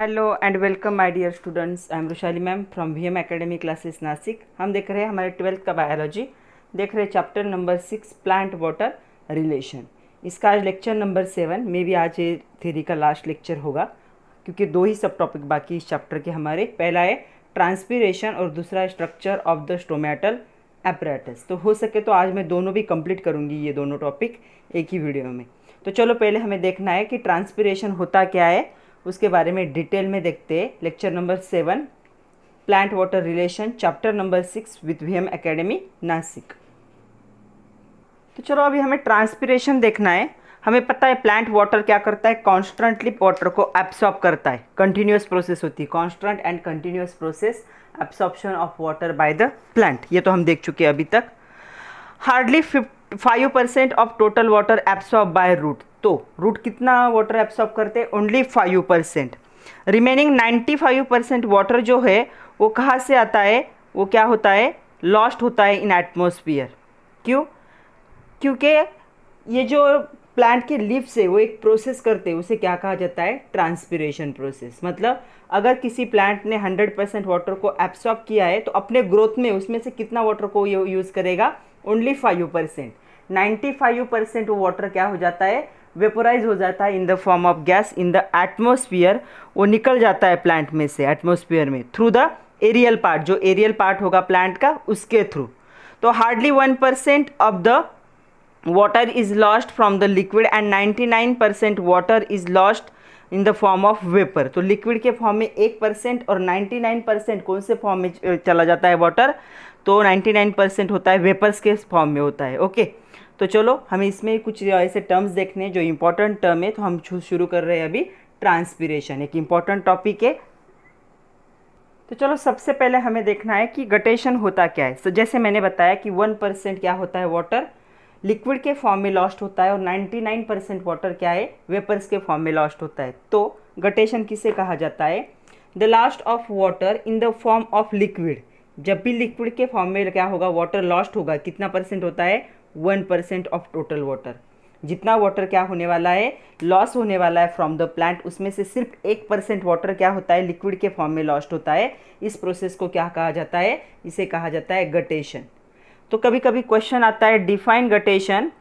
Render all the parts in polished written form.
Hello and welcome my dear students. I am Rushali ma'am from VM academy classes Nashik. हम देख रहे हैं हमारे 12th का बायोलॉजी, देख रहे हैं chapter number 6 plant water relation. इसका आज लेक्चर नंबर 7 में भी आज ये थ्योरी का लास्ट लेक्चर होगा, क्योंकि दो ही सब टॉपिक बाकी इस चैप्टर के हमारे। पहला है ट्रांसपीरेशन और दूसरा है structure of the stomatal apparatus. तो हो सके तो आज मैं दोनों भी कंप्लीट करूँगी, ये दोनों टॉपिक एक ही वीडियो में। तो चलो पहले हमें देखना है कि ट्रांसपीरेशन होता क्या है, उसके बारे में डिटेल में देखते हैं। Lecture number 7 plant water relation, chapter number 6 with VM academy Nashik. तो चलो अभी हमें ट्रांसपीरेशन देखना है। हमें पता है प्लांट वाटर क्या करता है, कॉन्स्टेंटली वाटर को एब्सॉर्ब करता है। कंटिन्यूस प्रोसेस होती है, constant and continuous process absorption of water by the plant. ये तो हम देख चुके हैं अभी तक। Hardly 5% of total water absorb by root. तो रूट कितना वाटर एब्सॉर्ब करते हैं? ओनली 5%। रिमेनिंग 95% वाटर जो है वो कहाँ से आता है? वो क्या होता है? लॉस्ट होता है इन एटमॉस्फेयर। क्यों? क्योंकि ये जो प्लांट के लीव्स है वो एक प्रोसेस करते हैं, उसे क्या कहा जाता है? Transpiration process. मतलब अगर किसी प्लांट ने 100% वाटर को एब्सॉर्ब किया है तो अपने ग्रोथ में उसमें से कितना वाटर को यूज़ करेगा? ओनली 5%। 95% वो वाटर क्या हो जाता है? वेपोराइज हो जाता है in the form of gas in the atmosphere. वो निकल जाता है प्लांट में से एटमॉस्फेयर में थ्रू द एरियल पार्ट, जो एरियल पार्ट होगा प्लांट का उसके थ्रू। तो hardly 1% of the water is lost from the liquid and 99% water is lost in the form of vapor। तो लिक्विड के फॉर्म में 1% और 99% कौन से फॉर्म में चला जाता है वाटर? तो 99% होता है वेपर्स के फॉर्म में होता है। ओके, तो चलो हमें इसमें कुछ ऐसे टर्म्स देखने हैं जो इंपॉर्टेंट टर्म है। तो हम शुरू कर रहे हैं अभी ट्रांसपीरेशन, एक इंपॉर्टेंट टॉपिक है। तो चलो सबसे पहले हमें देखना है कि गटेशन होता क्या है। जैसे मैंने बताया कि 1% क्या होता है? वाटर लिक्विड के फॉर्म में लॉस्ट होता है और 99% वाटर क्या है? वेपर्स के फॉर्म में लॉस्ट होता है। तो गटेशन किसे कहा जाता है? The lost of water in the form of liquid. जब भी लिक्विड के फॉर्म में क्या होगा? वाटर लॉस्ट होगा, कितना परसेंट होता है? 1% ऑफ टोटल वाटर। जितना वाटर क्या होने वाला है? लॉस होने वाला है फ्रॉम द प्लांट, उसमें से सिर्फ 1% वाटर क्या होता है? लिक्विड के फॉर्म में लॉस्ट होता है। इस प्रोसेस को क्या कहा जाता है? इसे कहा जाता है गटेशन। तो कभी कभी क्वेश्चन आता है डिफाइन गटेशन,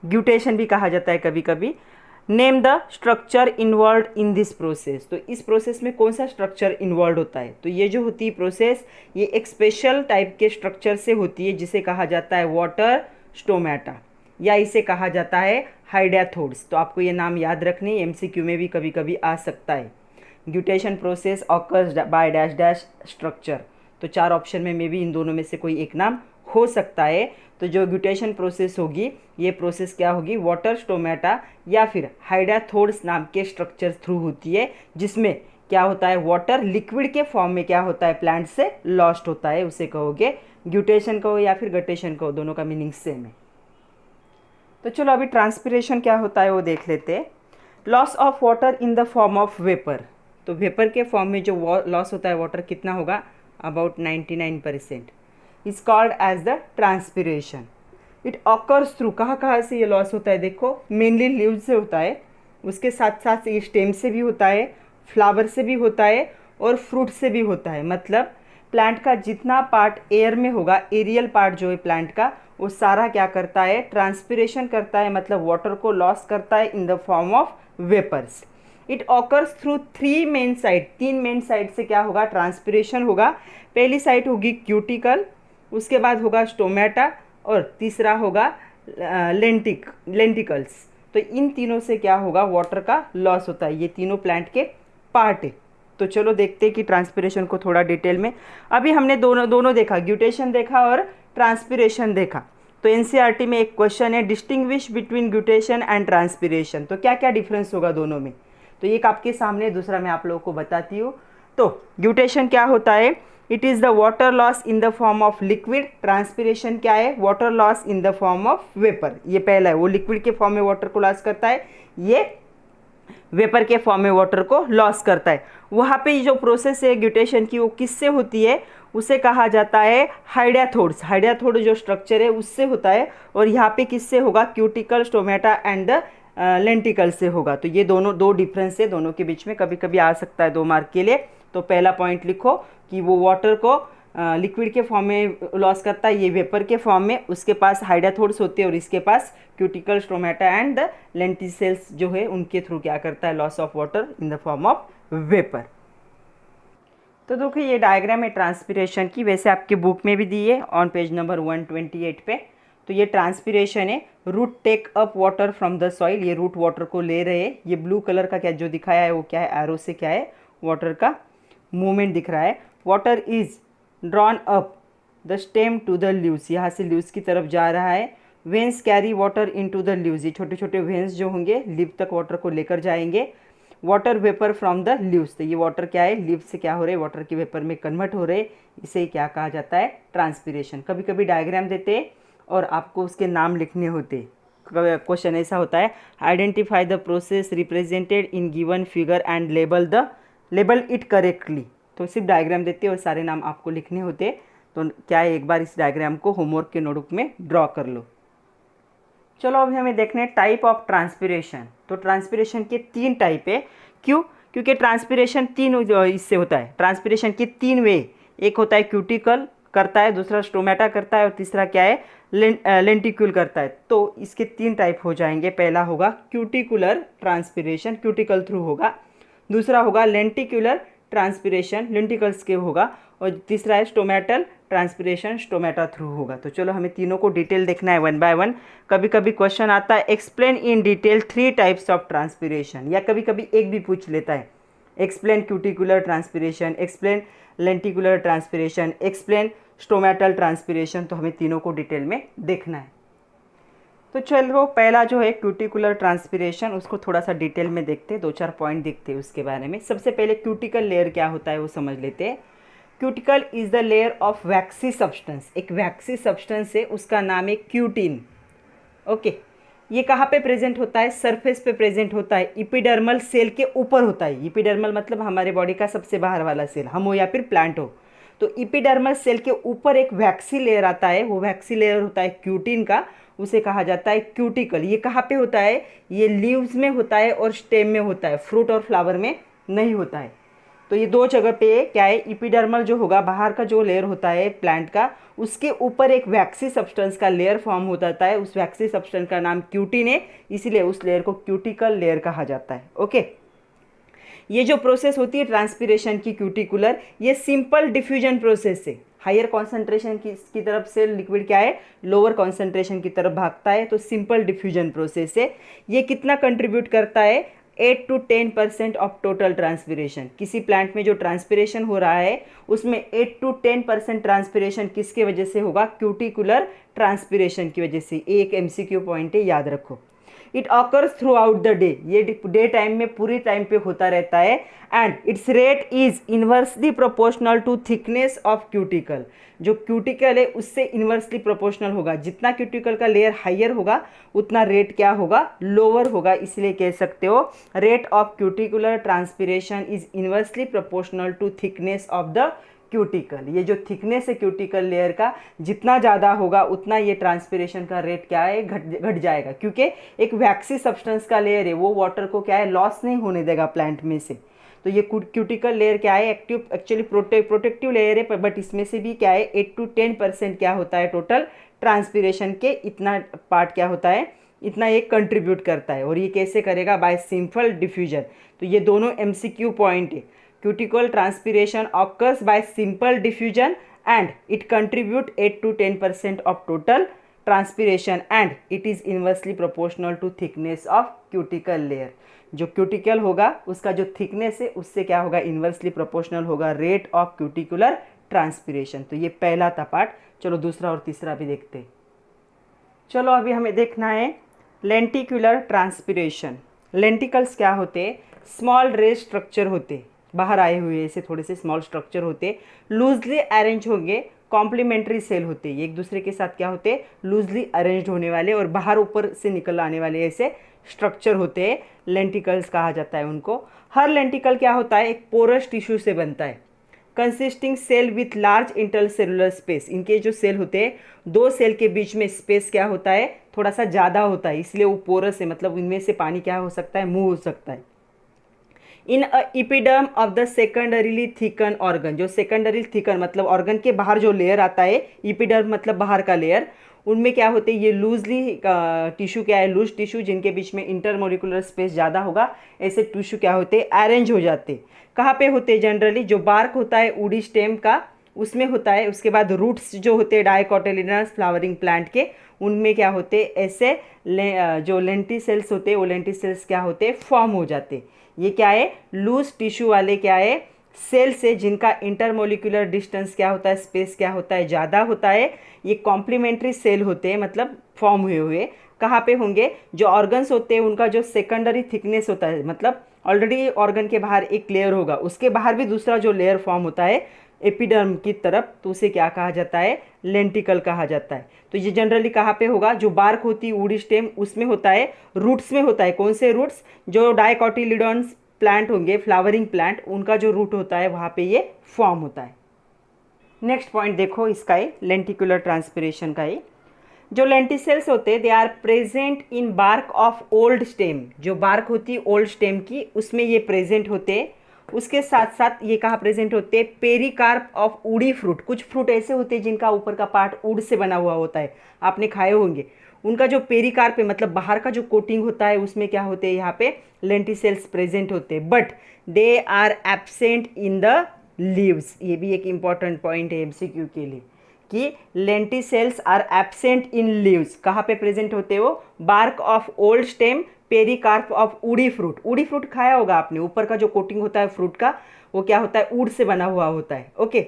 ग्यूटेशन भी कहा जाता है कभी कभी। Name the structure involve in this process. तो इस प्रोसेस में कौन सा स्ट्रक्चर इन्वॉल्व होता है? तो ये जो होती है प्रोसेस, ये एक स्पेशल टाइप के स्ट्रक्चर से होती है जिसे कहा जाता है वाटर स्टोमेटा, या इसे कहा जाता है हाइड्याथोड्स। तो आपको ये नाम याद रखने, एमसीक्यू में भी कभी कभी आ सकता है। Guttation process occurs by dash dash structure. तो 4 ऑप्शन में मे भी इन दोनों में से कोई एक नाम हो सकता है। तो जो ग्यूटेशन प्रोसेस होगी, ये प्रोसेस क्या होगी? वाटर स्टोमेटा या फिर हाइड्याथोड्स नाम के स्ट्रक्चर थ्रू होती है, जिसमें क्या होता है? वाटर लिक्विड के फॉर्म में क्या होता है? प्लांट से लॉस्ट होता है, उसे कहोगे ग्यूटेशन कहो या फिर गटेशन कहो, दोनों का मीनिंग सेम है। तो चलो अभी ट्रांसपीरेशन क्या होता है वो देख लेते हैं। Loss of water in the form of vapour. तो वेपर के फॉर्म में जो लॉस होता है वाटर, कितना होगा? About 99%। Is called as the transpiration. It occurs through, कहाँ कहाँ से ये लॉस होता है? देखो, मेनली लीव्स से होता है, उसके साथ साथ ये स्टेम से भी होता है, फ्लावर से भी होता है और फ्रूट से भी होता है। मतलब प्लांट का जितना पार्ट एयर में होगा, एरियल पार्ट जो है प्लांट का, वो सारा क्या करता है? ट्रांसपीरेशन करता है, मतलब वाटर को लॉस करता है in the form of vapours. It occurs through 3 main side. 3 main side से क्या होगा? ट्रांसपीरेशन होगा। पहली साइड होगी क्यूटिकल, उसके बाद होगा स्टोमेटा और तीसरा होगा लेंटिकल्स। तो इन तीनों से क्या होगा? वाटर का लॉस होता है। ये तीनों प्लांट के पार्ट है। तो चलो देखते हैं कि ट्रांसपीरेशन को थोड़ा डिटेल में। अभी हमने दोनों देखा, ग्यूटेशन देखा और ट्रांसपीरेशन देखा। तो एनसीईआरटी में एक क्वेश्चन है distinguish between guttation and transpiration. तो क्या क्या डिफरेंस होगा दोनों में? तो एक आपके सामने, दूसरा मैं आप लोगों को बताती हूँ। तो ग्यूटेशन क्या होता है? It is the water loss in the form of liquid. Transpiration क्या है? Water loss in the form of vapour. ये पहला है, वो लिक्विड के फॉर्म में वाटर को लॉस करता है, ये वेपर के फॉर्म में वाटर को लॉस करता है। वहाँ पे जो प्रोसेस है ग्यूटेशन की, वो किससे होती है? उसे कहा जाता है हाइड्याथोड्स। हाइड्याथोड जो स्ट्रक्चर है उससे होता है। और यहाँ पे किससे होगा? Cuticle, stomata and the lenticel से होगा। तो ये दोनों दो डिफरेंस है दोनों के बीच में, कभी कभी आ सकता है 2 मार्क के लिए। तो पहला पॉइंट लिखो कि वो वाटर को लिक्विड के फॉर्म में लॉस करता है, ये वेपर के फॉर्म में, उसके पास हाइडाथोड्स होते हैं और इसके पास cuticle, stomata and the lenticels जो है उनके थ्रू क्या करता है, loss of water in the form of vapour. तो देखिए ये डायग्राम है ट्रांसपिरेशन की, वैसे आपके बुक में भी दी है ऑन पेज नंबर 128 पे। तो ये ट्रांसपिरेशन है, root take up water from the soil, ये रूट वाटर को ले रहे हैं। ये ब्लू कलर का क्या जो दिखाया है वो क्या है, एरो से क्या है, वाटर का मूवमेंट दिख रहा है। Water is drawn up the stem to the leaves, यहाँ से लीव्स की तरफ जा रहा है। Veins carry water into the leaves, ये छोटे छोटे वेन्स जो होंगे लीव तक वाटर को लेकर जाएंगे। Water vapour from the leaves, तो ये वाटर क्या है, लीव से क्या हो रहे हैं, वाटर के वेपर में कन्वर्ट हो रहे, इसे क्या कहा जाता है, ट्रांसपिरेशन। कभी कभी डायग्राम देते हैं और आपको उसके नाम लिखने होते। क्वेश्चन ऐसा होता है, identify the process represented in given figure and label it correctly. तो सिर्फ डायग्राम देते और सारे नाम आपको लिखने होते। तो क्या है, एक बार इस डायग्राम को होमवर्क के नोटबुक में ड्रॉ कर लो। चलो अभी हमें देखने टाइप ऑफ ट्रांसपिरेशन। तो ट्रांसपिरेशन के 3 टाइप है। क्यों? क्योंकि ट्रांसपिरेशन 3 इससे होता है। ट्रांसपिरेशन के 3 वे, एक होता है क्यूटिकल करता है, दूसरा स्टोमेटा करता है और तीसरा क्या है, लेंटिक्यूल करता है। तो इसके 3 टाइप हो जाएंगे। पहला होगा क्यूटिकुलर ट्रांसपिरेशन, क्यूटिकल थ्रू होगा। दूसरा होगा लेंटिक्यूलर ट्रांसपिरेशन, लेंटिकल्स के होगा। और तीसरा है स्टोमेटल ट्रांसपिरेशन, स्टोमेटा थ्रू होगा। तो चलो हमें तीनों को डिटेल देखना है 1 बाय 1। कभी कभी क्वेश्चन आता है explain in detail 3 types of transpiration, या कभी कभी एक भी पूछ लेता है, explain cuticular transpiration, explain lenticular transpiration, explain stomatal transpiration. तो हमें तीनों को डिटेल में देखना है। तो चलो पहला जो है क्यूटिकुलर ट्रांसपिरेशन, उसको थोड़ा सा डिटेल में देखते हैं, 2-4 पॉइंट देखते हैं उसके बारे में। सबसे पहले क्यूटिकल लेयर क्या होता है वो समझ लेते हैं। Cuticle is the layer of vaccine substance, एक वैक्सी सब्सटेंस है, उसका नाम है क्यूटिन। ओके, ये कहाँ पे प्रेजेंट होता है, सरफेस पे प्रेजेंट होता है, इपिडर्मल सेल के ऊपर होता है। इपिडर्मल मतलब हमारे बॉडी का सबसे बाहर वाला सेल, हम हो या फिर प्लांट हो। तो इपिडर्मल सेल के ऊपर एक वैक्सी लेयर आता है, वो वैक्सी लेयर होता है क्यूटिन का, उसे कहा जाता है क्यूटिकल। ये कहाँ पे होता है, ये लीव्स में होता है और स्टेम में होता है, फ्रूट और फ्लावर में नहीं होता है। तो ये 2 जगह पे क्या है, इपिडर्मल जो होगा बाहर का जो लेयर होता है प्लांट का, उसके ऊपर एक वैक्सी सब्सटेंस का लेयर फॉर्म हो जाता है। उस वैक्सी सब्सटेंस का नाम क्यूटिन है, इसीलिए उस लेयर को क्यूटिकल लेयर कहा जाता है। ओके, ये जो प्रोसेस होती है ट्रांसपिरेशन की क्यूटिकुलर, ये सिंपल डिफ्यूजन प्रोसेस है। हायर कॉन्सेंट्रेशन की तरफ से लिक्विड क्या है, लोअर कॉन्सेंट्रेशन की तरफ भागता है। तो सिंपल डिफ्यूजन प्रोसेस है। ये कितना कंट्रीब्यूट करता है, 8 to 10% ऑफ टोटल ट्रांसपिरेशन। किसी प्लांट में जो ट्रांसपिरेशन हो रहा है उसमें 8 to 10% ट्रांसपिरेशन किसके वजह से होगा, क्यूटिकुलर ट्रांसपिरेशन की वजह से। एक MCQ पॉइंट है, याद रखो। It occurs throughout the day, ये डे टाइम में पूरी टाइम पे होता रहता है। And its rate is inversely proportional to thickness of cuticle, जो क्यूटिकल है उससे इन्वर्सली प्रोपोर्शनल होगा। जितना क्यूटिकल का लेयर हाइयर होगा उतना रेट क्या होगा, लोअर होगा। इसलिए कह सकते हो rate of cuticular transpiration is inversely proportional to thickness of the cuticle. ये जो थिकनेस है क्यूटिकल लेयर का जितना ज़्यादा होगा उतना ये ट्रांसपिरेशन का रेट क्या है, घट जाएगा। क्योंकि एक वैक्सी सब्सटेंस का लेयर है, वो वाटर को क्या है, लॉस नहीं होने देगा प्लांट में से। तो ये क्यूटिकल लेयर क्या है, एक्चुअली प्रोटेक्टिव लेयर है, बट इसमें से भी क्या है 8 to 10% क्या होता है टोटल ट्रांसपिरेशन के, इतना पार्ट क्या होता है, इतना ये कंट्रीब्यूट करता है। और ये कैसे करेगा, बाय सिंपल डिफ्यूजन। तो ये दोनों MCQ पॉइंट है। Cuticle transpiration occurs by simple diffusion and it contribute 8 to 10% of total transpiration and it is inversely proportional to thickness of cuticle layer. जो क्यूटिकल होगा उसका जो थिकनेस है उससे क्या होगा, इन्वर्सली प्रोपोर्शनल होगा रेट ऑफ क्यूटिकुलर ट्रांसपिरेशन। तो ये पहला था पार्ट। चलो दूसरा और तीसरा भी देखते हैं। चलो अभी हमें देखना है लेंटिकुलर ट्रांसपिरेशन। लेंटिकल्स क्या होते हैं, स्मॉल रे स्ट्रक्चर होते, बाहर आए हुए ऐसे थोड़े से स्मॉल स्ट्रक्चर होते, लूजली अरेंज होंगे, कॉम्प्लीमेंट्री सेल होते हैं, एक दूसरे के साथ क्या होते हैं, लूजली अरेंज होने वाले और बाहर ऊपर से निकल आने वाले ऐसे स्ट्रक्चर होते हैं, लेंटिकल्स कहा जाता है उनको। हर लेंटिकल क्या होता है, एक पोरस टिश्यू से बनता है। Consisting cell with large intercellular space. इनके जो सेल होते हैं, दो सेल के बीच में स्पेस क्या होता है, थोड़ा सा ज़्यादा होता है, इसलिए वो पोरस है, मतलब इनमें से पानी क्या हो सकता है, मूव हो सकता है। इन इपिडर्म ऑफ द सेकेंडरीली थिकन ऑर्गन, जो सेकेंडरी थिकन मतलब ऑर्गन के बाहर जो लेयर आता है, इपिडर्म मतलब बाहर का लेयर, उनमें क्या होते हैं, ये लूजली टिश्यू क्या है, लूज टिश्यू, जिनके बीच में इंटरमोलिकुलर स्पेस ज़्यादा होगा, ऐसे टिश्यू क्या होते हैं, अरेंज हो जाते। कहाँ पे होते हैं जनरली, जो बार्क होता है वुडी स्टेम का उसमें होता है। उसके बाद रूट्स जो होते हैं डाइकोटिलिडनस फ्लावरिंग प्लांट के, उनमें क्या होते हैं, ऐसे जो लेंटिसेल्स होते हैं वो लेंटिसेल्स क्या होते हैं, फॉर्म हो जाते। ये क्या है, लूज टिश्यू वाले क्या है, सेल से जिनका इंटरमोलिकुलर डिस्टेंस क्या होता है, स्पेस क्या होता है, ज़्यादा होता है। ये कॉम्प्लीमेंट्री सेल होते हैं, मतलब फॉर्म हुए हुए। कहाँ पे होंगे, जो ऑर्गन्स होते हैं उनका जो सेकेंडरी थिकनेस होता है, मतलब ऑलरेडी ऑर्गन के बाहर एक लेयर होगा, उसके बाहर भी दूसरा जो लेयर फॉर्म होता है एपिडर्म की तरफ, तो उसे क्या कहा जाता है, लेंटिकल कहा जाता है। तो ये जनरली कहाँ पे होगा, जो बार्क होती है वुडी स्टेम उसमें होता है, रूट्स में होता है। कौन से रूट्स, जो डाइकोटिलिडॉन्स प्लांट होंगे, फ्लावरिंग प्लांट, उनका जो रूट होता है वहाँ पे ये फॉर्म होता है। नेक्स्ट पॉइंट देखो इसका है, लेंटिकुलर ट्रांसपिरेशन का है। जो लेंटिसेल्स होते हैं they are present in bark of old stem, जो बार्क होती है ओल्ड स्टेम की उसमें ये प्रेजेंट होते हैं। उसके साथ साथ ये कहाँ प्रेजेंट होते हैं, पेरिकार्प ऑफ वुडी फ्रूट। कुछ फ्रूट ऐसे होते हैं जिनका ऊपर का पार्ट वुड से बना हुआ होता है, आपने खाए होंगे। उनका जो पेरिकार्प है मतलब बाहर का जो कोटिंग होता है उसमें क्या होते हैं, यहाँ पे लेंटिसेल्स प्रेजेंट होते हैं, but they are absent in the leaves. ये भी एक इम्पॉर्टेंट पॉइंट है एमसीक्यू के लिए कि lenticels are absent in leaves. कहाँ पे प्रेजेंट होते हैं वो, bark of old stem, pericarp of woody fruit. Woody fruit खाया होगा आपने, ऊपर का जो कोटिंग होता है फ्रूट का वो क्या होता है, वुड से बना हुआ होता है। ओके,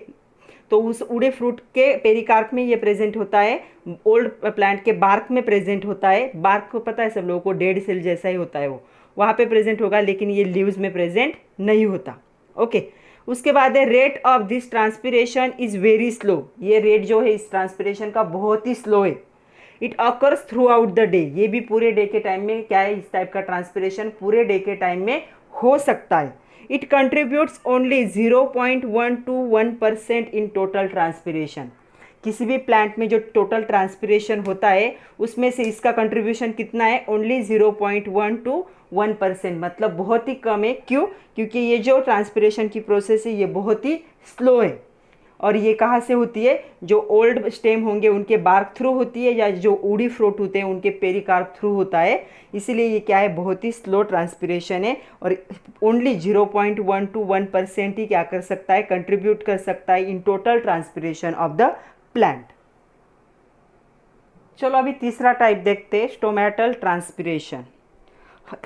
तो उस वुडी फ्रूट के पेरिकार्प में ये प्रेजेंट होता है, ओल्ड प्लांट के बार्क में प्रेजेंट होता है। बार्क को पता है सब लोगों को, डेड सेल जैसा ही होता है वो, वहाँ पे प्रेजेंट होगा, लेकिन ये लीव्स में प्रेजेंट नहीं होता। ओके, उसके बाद है rate of this transpiration is very slow. ये रेट जो है इस ट्रांसपिरेशन का बहुत ही स्लो है। It occurs through out the day, ये भी पूरे डे के टाइम में क्या है, इस टाइप का ट्रांसपिरेशन पूरे डे के टाइम में हो सकता है। It contributes only 0.1 to 1% in total transpiration. किसी भी प्लांट में जो टोटल ट्रांसपिरेशन होता है उसमें से इसका कंट्रीब्यूशन कितना है, ओनली 0.1 to 1%, मतलब बहुत ही कम है। क्यों, क्योंकि ये जो ट्रांसपिरेशन की प्रोसेस है ये बहुत ही स्लो है। और ये कहाँ से होती है, जो ओल्ड स्टेम होंगे उनके बार्क थ्रू होती है, या जो वुडी फ्रूट होते हैं उनके पेरिकार्प थ्रू होता है। इसीलिए ये क्या है, बहुत ही स्लो ट्रांसपिरेशन है। और ओनली 0.1 to 1% ही क्या कर सकता है, कंट्रीब्यूट कर सकता है in total transpiration of the plant. चलो अभी तीसरा टाइप देखते हैं, स्टोमेटल ट्रांसपिरेशन।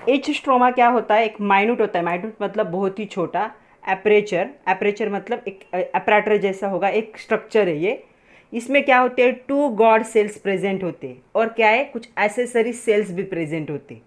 एच स्ट्रोमा क्या होता है, एक माइन्यूट होता है, माइन्यूट मतलब बहुत ही छोटा, एपरेचर, एपरेचर मतलब एक अपैरेटर जैसा होगा, एक स्ट्रक्चर है ये। इसमें क्या होते हैं, 2 गॉड सेल्स प्रेजेंट होते हैं, और क्या है, कुछ एसेसरी सेल्स भी प्रेजेंट होते हैं।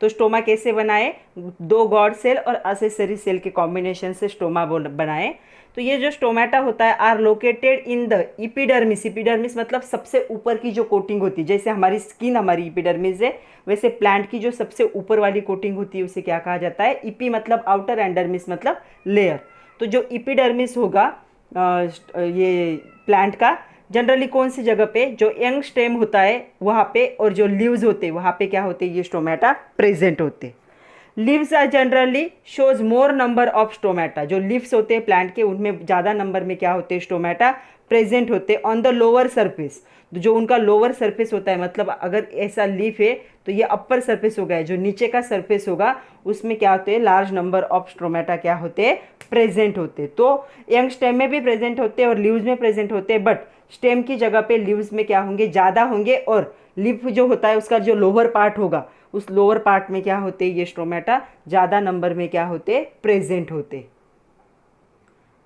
तो स्टोमा कैसे बनाए, 2 गॉड सेल और एसेसरी सेल के कॉम्बिनेशन से स्टोमा बनाए। तो ये जो स्टोमेटा होता है are located in the epidermis. Epidermis मतलब सबसे ऊपर की जो कोटिंग होती है, जैसे हमारी स्किन हमारी इपिडर्मिस है, वैसे प्लांट की जो सबसे ऊपर वाली कोटिंग होती है उसे क्या कहा जाता है, इपी मतलब आउटर, एंडर्मिस मतलब लेयर। तो जो इपिडर्मिस होगा ये प्लांट का, जनरली कौन सी जगह पे, जो यंग स्टेम होता है वहाँ पे, और जो लीव्स होते हैं वहाँ पे क्या होते हैं, ये स्टोमेटा प्रेजेंट होते हैं। Leaves are generally shows more number of stomata. जो लीव्स होते हैं प्लांट के उनमें ज़्यादा नंबर में क्या होते हैं, स्टोमेटा प्रेजेंट होते हैं ऑन द लोअर सरफेस। जो उनका लोअर सरफेस होता है, मतलब अगर ऐसा लीफ है तो ये अपर सरफेस हो गया, जो नीचे का सरफेस होगा उसमें क्या होते हैं, लार्ज नंबर ऑफ स्टोमेटा क्या होते हैं, प्रेजेंट होते हैं। तो यंग स्टेम में भी प्रेजेंट होते हैं और लीव्स में प्रेजेंट होते हैं, बट स्टेम की जगह पे लीव्स में क्या होंगे, ज़्यादा होंगे, और लीफ जो होता है उसका जो लोअर पार्ट होगा उस लोअर पार्ट में क्या होते हैं, ये स्टोमेटा ज़्यादा नंबर में क्या होते, प्रेजेंट होते।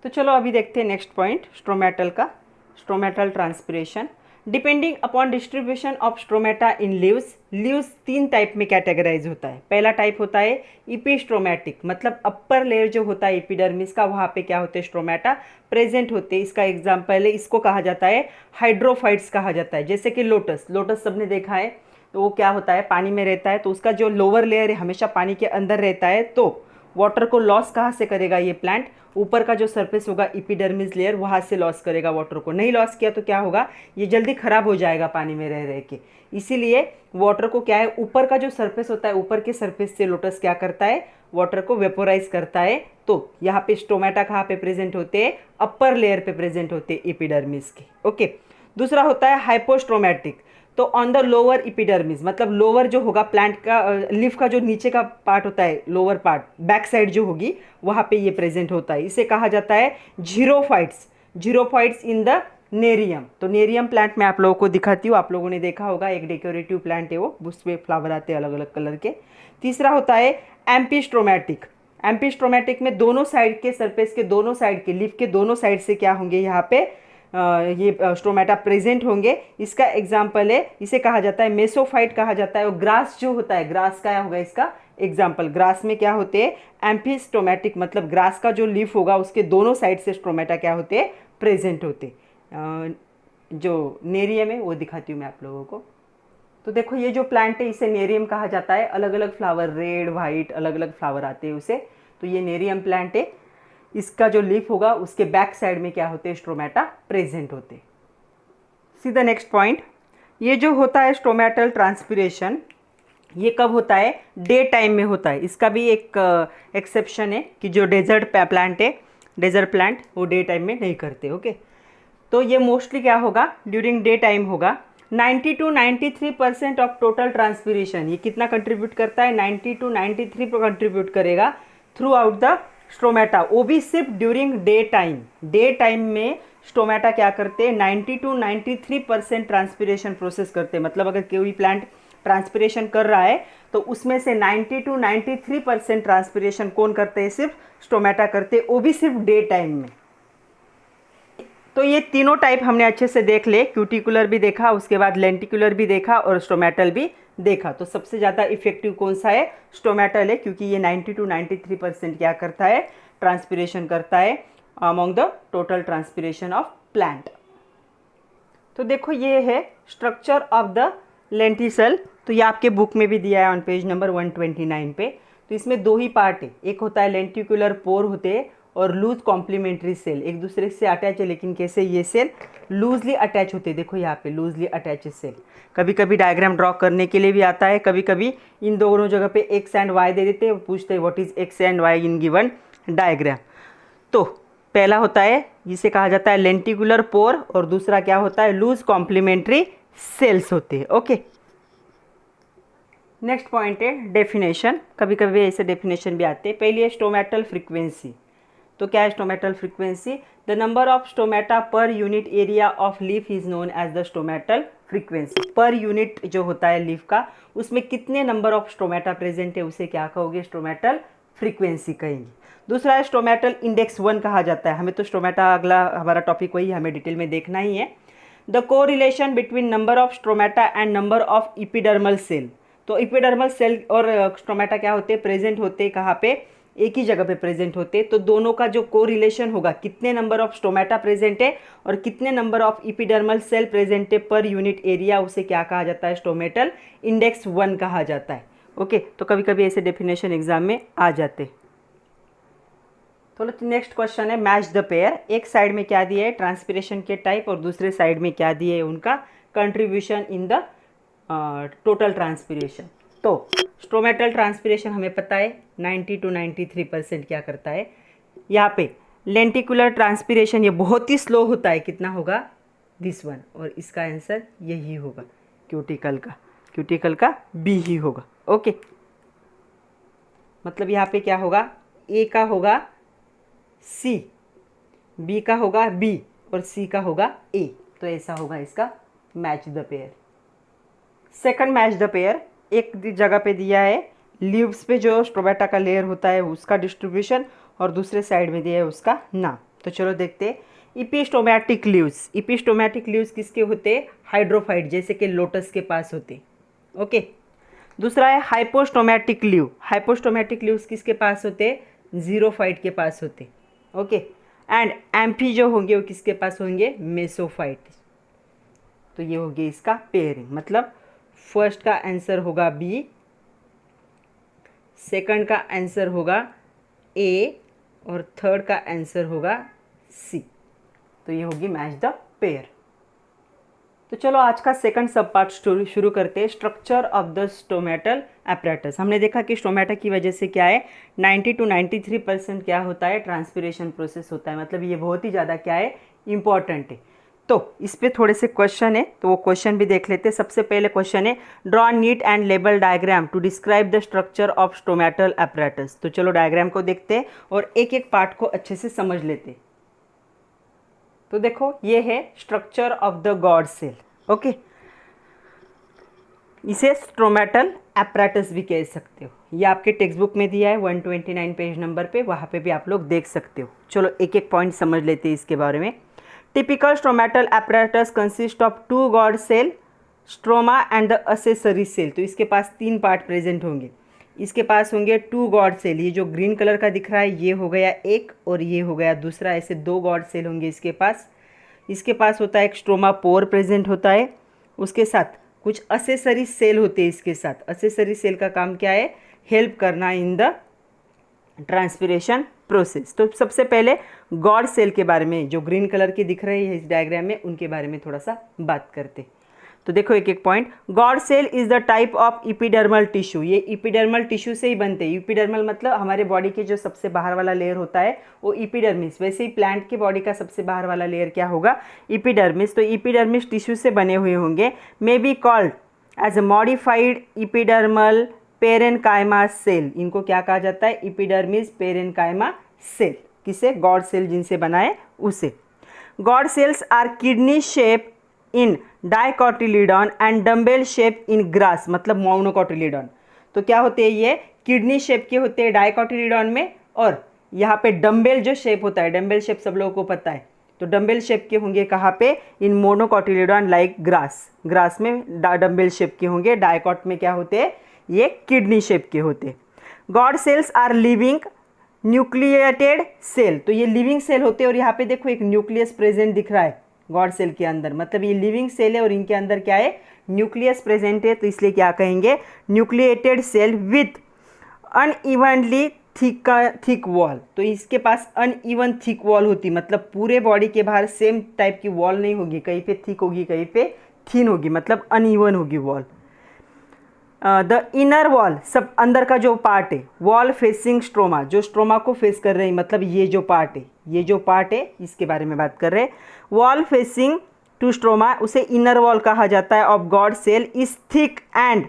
तो चलो अभी देखते हैं नेक्स्ट पॉइंट, स्ट्रोमेटल का, stomatal transpiration. Depending upon distribution of stomata in leaves, leaves 3 type में कैटेगराइज होता है। पहला टाइप होता है इपिस्ट्रोमेटिक, मतलब अपर लेयर जो होता है एपिडर्मिस का, वहाँ पे क्या होते हैं, स्ट्रोमेटा प्रेजेंट होते हैं। इसका एग्जाम्पल है, इसको कहा जाता है हाइड्रोफाइट्स कहा जाता है। जैसे कि लोटस, लोटस सबने देखा है, तो वो क्या होता है, पानी में रहता है, तो उसका जो लोअर लेयर है हमेशा पानी के अंदर रहता है, तो वाटर को लॉस कहाँ से करेगा ये प्लांट, ऊपर का जो सरफेस होगा एपिडर्मिस लेयर वहाँ से लॉस करेगा वाटर को। नहीं लॉस किया तो क्या होगा, ये जल्दी खराब हो जाएगा पानी में रह रह के। इसीलिए वाटर को क्या है, ऊपर का जो सरफेस होता है, ऊपर के सरफेस से लोटस क्या करता है, वाटर को वेपोराइज करता है। तो यहाँ पे स्टोमेटा कहाँ पे प्रेजेंट होते हैं, अपर लेयर पे प्रेजेंट होते हैं एपिडर्मिस के। ओके, दूसरा होता है हाइपोस्ट्रोमैटिक। तो ऑन द लोअर एपिडर्मिस, मतलब लोअर जो होगा प्लांट का लीफ का जो नीचे का पार्ट होता है, लोअर पार्ट बैक साइड जो होगी वहाँ पे ये प्रेजेंट होता है। इसे कहा जाता है xerophytes, xerophytes in the nerium. तो नेरियम प्लांट मैं आप लोगों को दिखाती हूँ, आप लोगों ने देखा होगा, एक डेकोरेटिव प्लांट है वो, उसमें फ्लावर आते हैं अलग अलग कलर के। तीसरा होता है एम्पिस्ट्रोमैटिक। एम्पिस्ट्रोमैटिक में दोनों साइड के सरफेस के दोनों साइड के लीफ के दोनों साइड से क्या होंगे, यहाँ पे ये स्टोमेटा प्रेजेंट होंगे। इसका एग्जाम्पल है, इसे कहा जाता है मेसोफाइट कहा जाता है। और ग्रास जो होता है, ग्रास का होगा इसका एग्जाम्पल। ग्रास में क्या होते हैं, एम्फीस्टोमेटिक, मतलब ग्रास का जो लीफ होगा उसके दोनों साइड से स्टोमेटा क्या होते हैं, प्रेजेंट होते। जो नेरियम है वो दिखाती हूँ मैं आप लोगों को। तो देखो ये जो प्लांट है इसे नेरियम कहा जाता है। अलग अलग फ्लावर, रेड वाइट अलग अलग फ्लावर आते हैं उसे। तो ये नेरियम प्लांट है, इसका जो लीफ होगा उसके बैक साइड में क्या होते हैं, स्ट्रोमेटा प्रेजेंट होते। सी द नेक्स्ट पॉइंट, ये जो होता है स्टोमेटल ट्रांसपिरेशन, ये कब होता है, डे टाइम में होता है। इसका भी एक एक्सेप्शन है कि जो डेजर्ट प्लांट है, डेजर्ट प्लांट वो डे टाइम में नहीं करते। ओके, तो ये मोस्टली क्या होगा, ड्यूरिंग डे टाइम होगा। 90 to 93% ऑफ टोटल ट्रांसपिरेशन, ये कितना कंट्रीब्यूट करता है, 90 to 93 पर कंट्रीब्यूट करेगा थ्रू आउट द स्टोमेटा, वो भी सिर्फ during day time. Day time में स्टोमेटा क्या करते हैं, 90 to 93% ट्रांसपिरेशन प्रोसेस करते हैं। मतलब अगर कोई प्लांट ट्रांसपिरेशन कर रहा है तो उसमें से 90 to 93% ट्रांसपिरेशन कौन करते हैं, सिर्फ स्टोमेटा करते हैं, वो भी सिर्फ डे टाइम में। तो ये तीनों टाइप हमने अच्छे से देख ले, क्यूटिकुलर भी देखा, उसके बाद लेंटिकुलर भी देखा और स्टोमेटल भी देखा। तो सबसे ज़्यादा इफेक्टिव कौन सा है, स्टोमेटल है, क्योंकि ये 90 to 93% क्या करता है, ट्रांसपिरेशन करता है among the total transpiration of plant. तो देखो ये है स्ट्रक्चर ऑफ द लेंटिसल। तो ये आपके बुक में भी दिया है ऑन पेज नंबर 129 पे। तो इसमें दो ही पार्ट है, एक होता है लेंटिकुलर पोर होते हैं और लूज कॉम्प्लीमेंट्री सेल, एक दूसरे से अटैच है। लेकिन कैसे, ये सेल लूजली अटैच होते हैं। देखो यहाँ पे लूजली अटैच सेल। कभी कभी डायग्राम ड्रॉ करने के लिए भी आता है, कभी कभी इन दोनों जगह पे एक्स एंड वाई दे देते हैं, पूछते हैं what is X and Y in given diagram. तो पहला होता है, जिसे कहा जाता है लेंटिकुलर पोर, और दूसरा क्या होता है, लूज कॉम्प्लीमेंट्री सेल्स होते हैं। ओके, नेक्स्ट पॉइंट है डेफिनेशन। कभी कभी ऐसे डेफिनेशन भी आते हैं। पहली है स्टोमेटल फ्रीक्वेंसी। तो क्या है stomatal frequency, the number of stomata per unit area of leaf is known as the stomatal frequency. Per unit जो होता है लीफ का, उसमें कितने नंबर ऑफ स्टोमेटा प्रेजेंट है, उसे क्या कहोगे, स्टोमेटल फ्रीक्वेंसी कहेंगे। दूसरा है स्टोमेटल इंडेक्स 1 कहा जाता है। हमें तो स्टोमेटा, अगला हमारा टॉपिक वही, हमें डिटेल में देखना ही है। The correlation between number of stomata and number of epidermal cell. तो इपिडर्मल सेल और स्टोमेटा क्या होते हैं, प्रेजेंट होते हैं कहाँ पे, एक ही जगह पे प्रेजेंट होते। तो दोनों का जो कोरिलेशन होगा, कितने नंबर ऑफ स्टोमेटा प्रेजेंट है और कितने number of epidermal cell present है पर यूनिट एरिया, उसे क्या कहा जाता है, स्टोमेटल इंडेक्स 1 कहा जाता है। ओके, तो कभी कभी ऐसे डेफिनेशन एग्जाम में आ जाते। तो नेक्स्ट क्वेश्चन है मैच द पेयर। एक साइड में क्या दिया है, ट्रांसपिरेशन के टाइप, और दूसरे साइड में क्या दिए है, उनका contribution in the total transpiration. तो स्टोमेटल ट्रांसपिरेशन हमें पता है 90 to 93% क्या करता है। यहाँ पे लेंटिकुलर ट्रांसपिरेशन ये बहुत ही स्लो होता है, कितना होगा, दिस वन, और इसका आंसर यही होगा, क्यूटिकल का बी ही होगा। ओके, मतलब यहाँ पे क्या होगा, ए का होगा सी, बी का होगा बी और सी का होगा ए। तो ऐसा होगा इसका match the pair. Second match the pair, एक जगह पे दिया है लीव्स पे जो स्टोमेटा का लेयर होता है उसका डिस्ट्रीब्यूशन, और दूसरे साइड में दिया है उसका नाम। तो चलो देखते हैं। इपिस्टोमेटिक लीव्स, इपिस्टोमेटिक लीव्स किसके होते हैं, हाइड्रोफाइट, जैसे कि लोटस के पास होते। ओके, दूसरा है हाइपोस्टोमेटिक लीव। हाइपोस्टोमेटिक लीव्स किसके पास होते, जीरोफाइट के पास होते। ओके, एंड एम्फी जो होंगे वो किसके पास होंगे, मेसोफाइट। तो ये होगी इसका पेयरिंग, मतलब फर्स्ट का आंसर होगा बी, सेकंड का आंसर होगा ए और थर्ड का आंसर होगा सी। तो ये होगी मैच द पेयर। तो चलो आज का सेकंड सब पार्ट शुरू करते हैं, structure of the stomatal apparatus. हमने देखा कि स्टोमेटा की वजह से क्या है 90 to 93% क्या होता है, ट्रांसपिरेशन प्रोसेस होता है। मतलब ये बहुत ही ज़्यादा क्या है, इंपॉर्टेंट है। तो इस पे थोड़े से क्वेश्चन है, तो वो क्वेश्चन भी देख लेते हैं। सबसे पहले क्वेश्चन है, draw neat and label diagram to describe the structure of stomatal apparatus. तो चलो डायग्राम को देखते हैं और एक एक पार्ट को अच्छे से समझ लेते हैं। तो देखो ये है structure of the guard cell. Okay, इसे स्टोमेटल एपरेटस भी कह सकते हो। ये आपके टेक्स्ट बुक में दिया है 129 पेज नंबर पे, वहाँ पे भी आप लोग देख सकते हो। चलो एक एक पॉइंट समझ लेते हैं इसके बारे में। Typical stomatal apparatus consist of 2 guard cell, stroma and the accessory cell. तो इसके पास 3 पार्ट प्रेजेंट होंगे। इसके पास होंगे 2 गॉड सेल, ये जो ग्रीन कलर का दिख रहा है ये हो गया एक और ये हो गया दूसरा, ऐसे 2 गॉड सेल होंगे इसके पास। इसके पास होता है एक स्ट्रोमा पोर प्रेजेंट होता है, उसके साथ कुछ असेसरी सेल होते हैं। इसके साथ असेसरी सेल का काम क्या है, हेल्प करना इन द ट्रांसपिरेशन प्रोसेस। तो सबसे पहले गॉड सेल के बारे में, जो ग्रीन कलर के दिख रहे हैं इस डायग्राम में, उनके बारे में थोड़ा सा बात करते। तो देखो एक एक point. Guard cell is the type of epidermal tissue. ये इपिडर्मल टिश्यू से ही बनते हैं। इपिडर्मल मतलब हमारे बॉडी के जो सबसे बाहर वाला लेयर होता है वो इपिडर्मिस। वैसे ही प्लांट के बॉडी का सबसे बाहर वाला लेयर क्या होगा, इपिडर्मिस। तो इपिडर्मिस टिश्यू से बने हुए होंगे। May be called as a modified epidermal parenchyma cell. इनको क्या कहा जाता है, इपिडर्मिस पेरेनकाइमा सेल। किसे, गॉड सेल जिनसे बनाए उसे। Guard cells are kidney shape in dicotyledon and dumbbell shape in grass, मतलब मोनोकोटिलीडॉन। तो क्या होते हैं, ये किडनी शेप के होते हैं डाइकोटिलीडॉन में, और यहाँ पे डम्बेल जो शेप होता है, डम्बेल शेप सब लोगों को पता है, तो डम्बेल शेप के होंगे कहाँ पे, इन मोनोकोटिलीडॉन लाइक ग्रास। ग्रास में डम्बेल शेप के होंगे, डाइकोट में क्या होते हैं, ये किडनी शेप के होते। Guard cells are living nucleated cell. तो ये लिविंग सेल होते हैं, और यहाँ पे देखो एक न्यूक्लियस प्रेजेंट दिख रहा है गॉड सेल के अंदर, मतलब ये लिविंग सेल है और इनके अंदर क्या है, न्यूक्लियस प्रेजेंट है। तो इसलिए क्या कहेंगे, nucleated cell with unevenly thick wall. तो इसके पास अनइवन थिक वॉल होती, मतलब पूरे बॉडी के बाहर सेम टाइप की वॉल नहीं होगी, कहीं पे थिक होगी कहीं पे थिन होगी, मतलब अनइवन होगी वॉल। द इनर वॉल, सब अंदर का जो पार्ट है, वॉल फेसिंग स्ट्रोमा, जो स्ट्रोमा को फेस कर रहे हैं, मतलब ये जो पार्ट है, ये जो पार्ट है इसके बारे में बात कर रहे हैं। वॉल फेसिंग टू स्ट्रोमा, उसे इनर वॉल कहा जाता है of guard cell, is thick and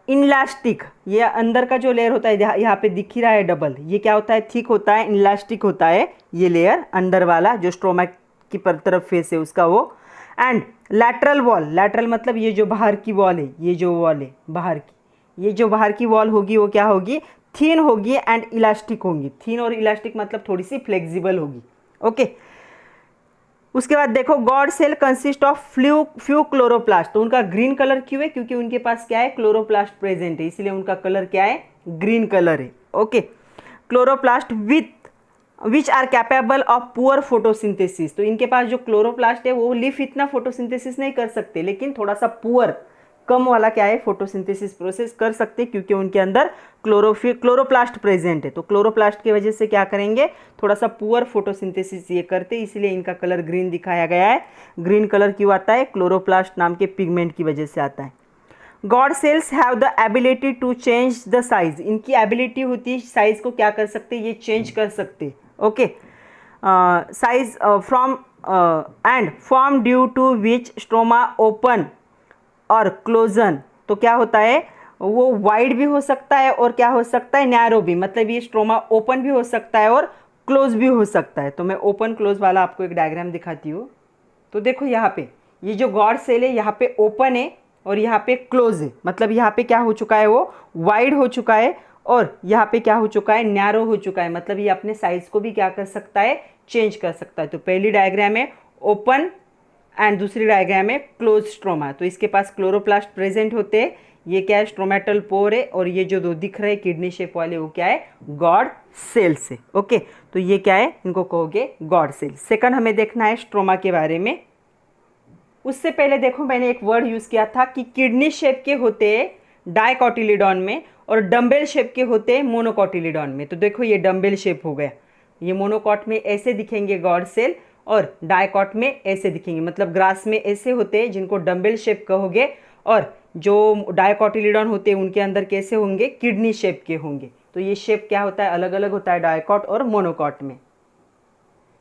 inelastic. ये अंदर का जो लेयर होता है, यहाँ पे दिख ही रहा है डबल, ये क्या होता है, थिक होता है, इनलास्टिक होता है ये लेयर अंदर वाला जो स्ट्रोमा की तरफ फेस है उसका वो। एंड लैटरल वॉल, लैटरल मतलब ये जो बाहर की वॉल है, ये जो वॉल है बाहर की, ये जो बाहर की वॉल होगी वो क्या होगी, थिन होगी एंड इलास्टिक होगी। थिन और इलास्टिक मतलब थोड़ी सी फ्लेक्सिबल होगी। ओके, उसके बाद देखो guard cell consist of few chloroplast. तो उनका ग्रीन कलर क्यों है, क्योंकि उनके पास क्या है, क्लोरोप्लास्ट प्रेजेंट है, इसलिए उनका कलर क्या है, ग्रीन कलर है। Okay, chloroplast which are capable of poor photosynthesis. तो इनके पास जो क्लोरोप्लास्ट है वो लीफ इतना फोटोसिंथेसिस नहीं कर सकते, लेकिन थोड़ा सा पुअर, कम वाला क्या है, फोटोसिंथेसिस प्रोसेस कर सकते, क्योंकि उनके अंदर क्लोरोप्लास्ट प्रेजेंट है। तो क्लोरोप्लास्ट की वजह से क्या करेंगे, थोड़ा सा पुअर फोटोसिंथेसिस ये करते, इसलिए इनका कलर ग्रीन दिखाया गया है। ग्रीन कलर क्यों आता है, क्लोरोप्लास्ट नाम के पिगमेंट की वजह से आता है। Guard cells have the ability to change the size. इनकी एबिलिटी होती है साइज को क्या कर सकते, ये चेंज कर सकते। Okay, size from and form due to which stroma open और क्लोजन। तो क्या होता है, वो वाइड भी हो सकता है और क्या हो सकता है, नैरो भी, मतलब ये स्ट्रोमा ओपन भी हो सकता है और क्लोज भी हो सकता है। तो मैं ओपन क्लोज वाला आपको एक डायग्राम दिखाती हूँ। तो देखो यहाँ पे ये जो गॉड सेल है यहाँ पे ओपन है और यहाँ पे क्लोज है, मतलब यहाँ पे क्या हो चुका है, वो वाइड हो चुका है, और यहाँ पे क्या हो चुका है, नैरो हो चुका है, मतलब ये अपने साइज को भी क्या कर सकता है, चेंज कर सकता है। तो पहली डायग्राम में ओपन एंड दूसरी डायग्राम में क्लोज स्ट्रोमा। तो इसके पास क्लोरोप्लास्ट प्रेजेंट होते हैं, ये क्या है, स्ट्रोमेटल पोर है, और ये जो दो दिख रहे हैं किडनी शेप वाले वो क्या है, गॉड सेल्स है। ओके, तो ये क्या है, इनको कहोगे गॉड सेल। सेकंड हमें देखना है स्ट्रोमा के बारे में। उससे पहले देखो मैंने एक वर्ड यूज़ किया था कि किडनी शेप के होते हैं डाइकोटिलीडॉन में, और डम्बेल शेप के होते हैं मोनोकोटिलिडॉन में। तो देखो ये डम्बेल शेप हो गया, ये मोनोकॉट में ऐसे दिखेंगे गॉड सेल और डायकॉट में ऐसे दिखेंगे, मतलब ग्रास में ऐसे होते हैं जिनको डम्बेल शेप कहोगे, और जो डायकॉटिलिडॉन होते हैं उनके अंदर कैसे होंगे, किडनी शेप के होंगे। तो ये शेप क्या होता है, अलग अलग होता है डायकॉट और मोनोकॉट में।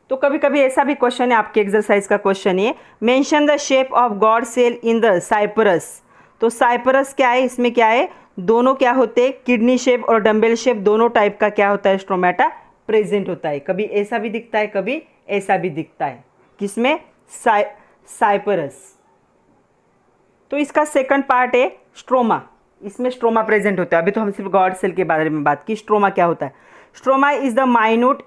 तो कभी कभी ऐसा भी क्वेश्चन है, आपके एक्सरसाइज का क्वेश्चन है, mention the shape of guard cell in the Cyperus. तो साइपरस क्या है, इसमें क्या है, दोनों क्या होते हैं, किडनी शेप और डम्बेल शेप दोनों टाइप का क्या होता है, स्ट्रोमेटा प्रेजेंट होता है। कभी ऐसा भी दिखता है, कभी ऐसा भी दिखता है, किसमें, साइपरस। तो इसका सेकंड पार्ट है स्ट्रोमा, इसमें स्ट्रोमा प्रेजेंट होता है। अभी तो हम सिर्फ गॉड सेल के बारे में बात की, स्ट्रोमा क्या होता है। स्ट्रोमा इज द माइन्यूट,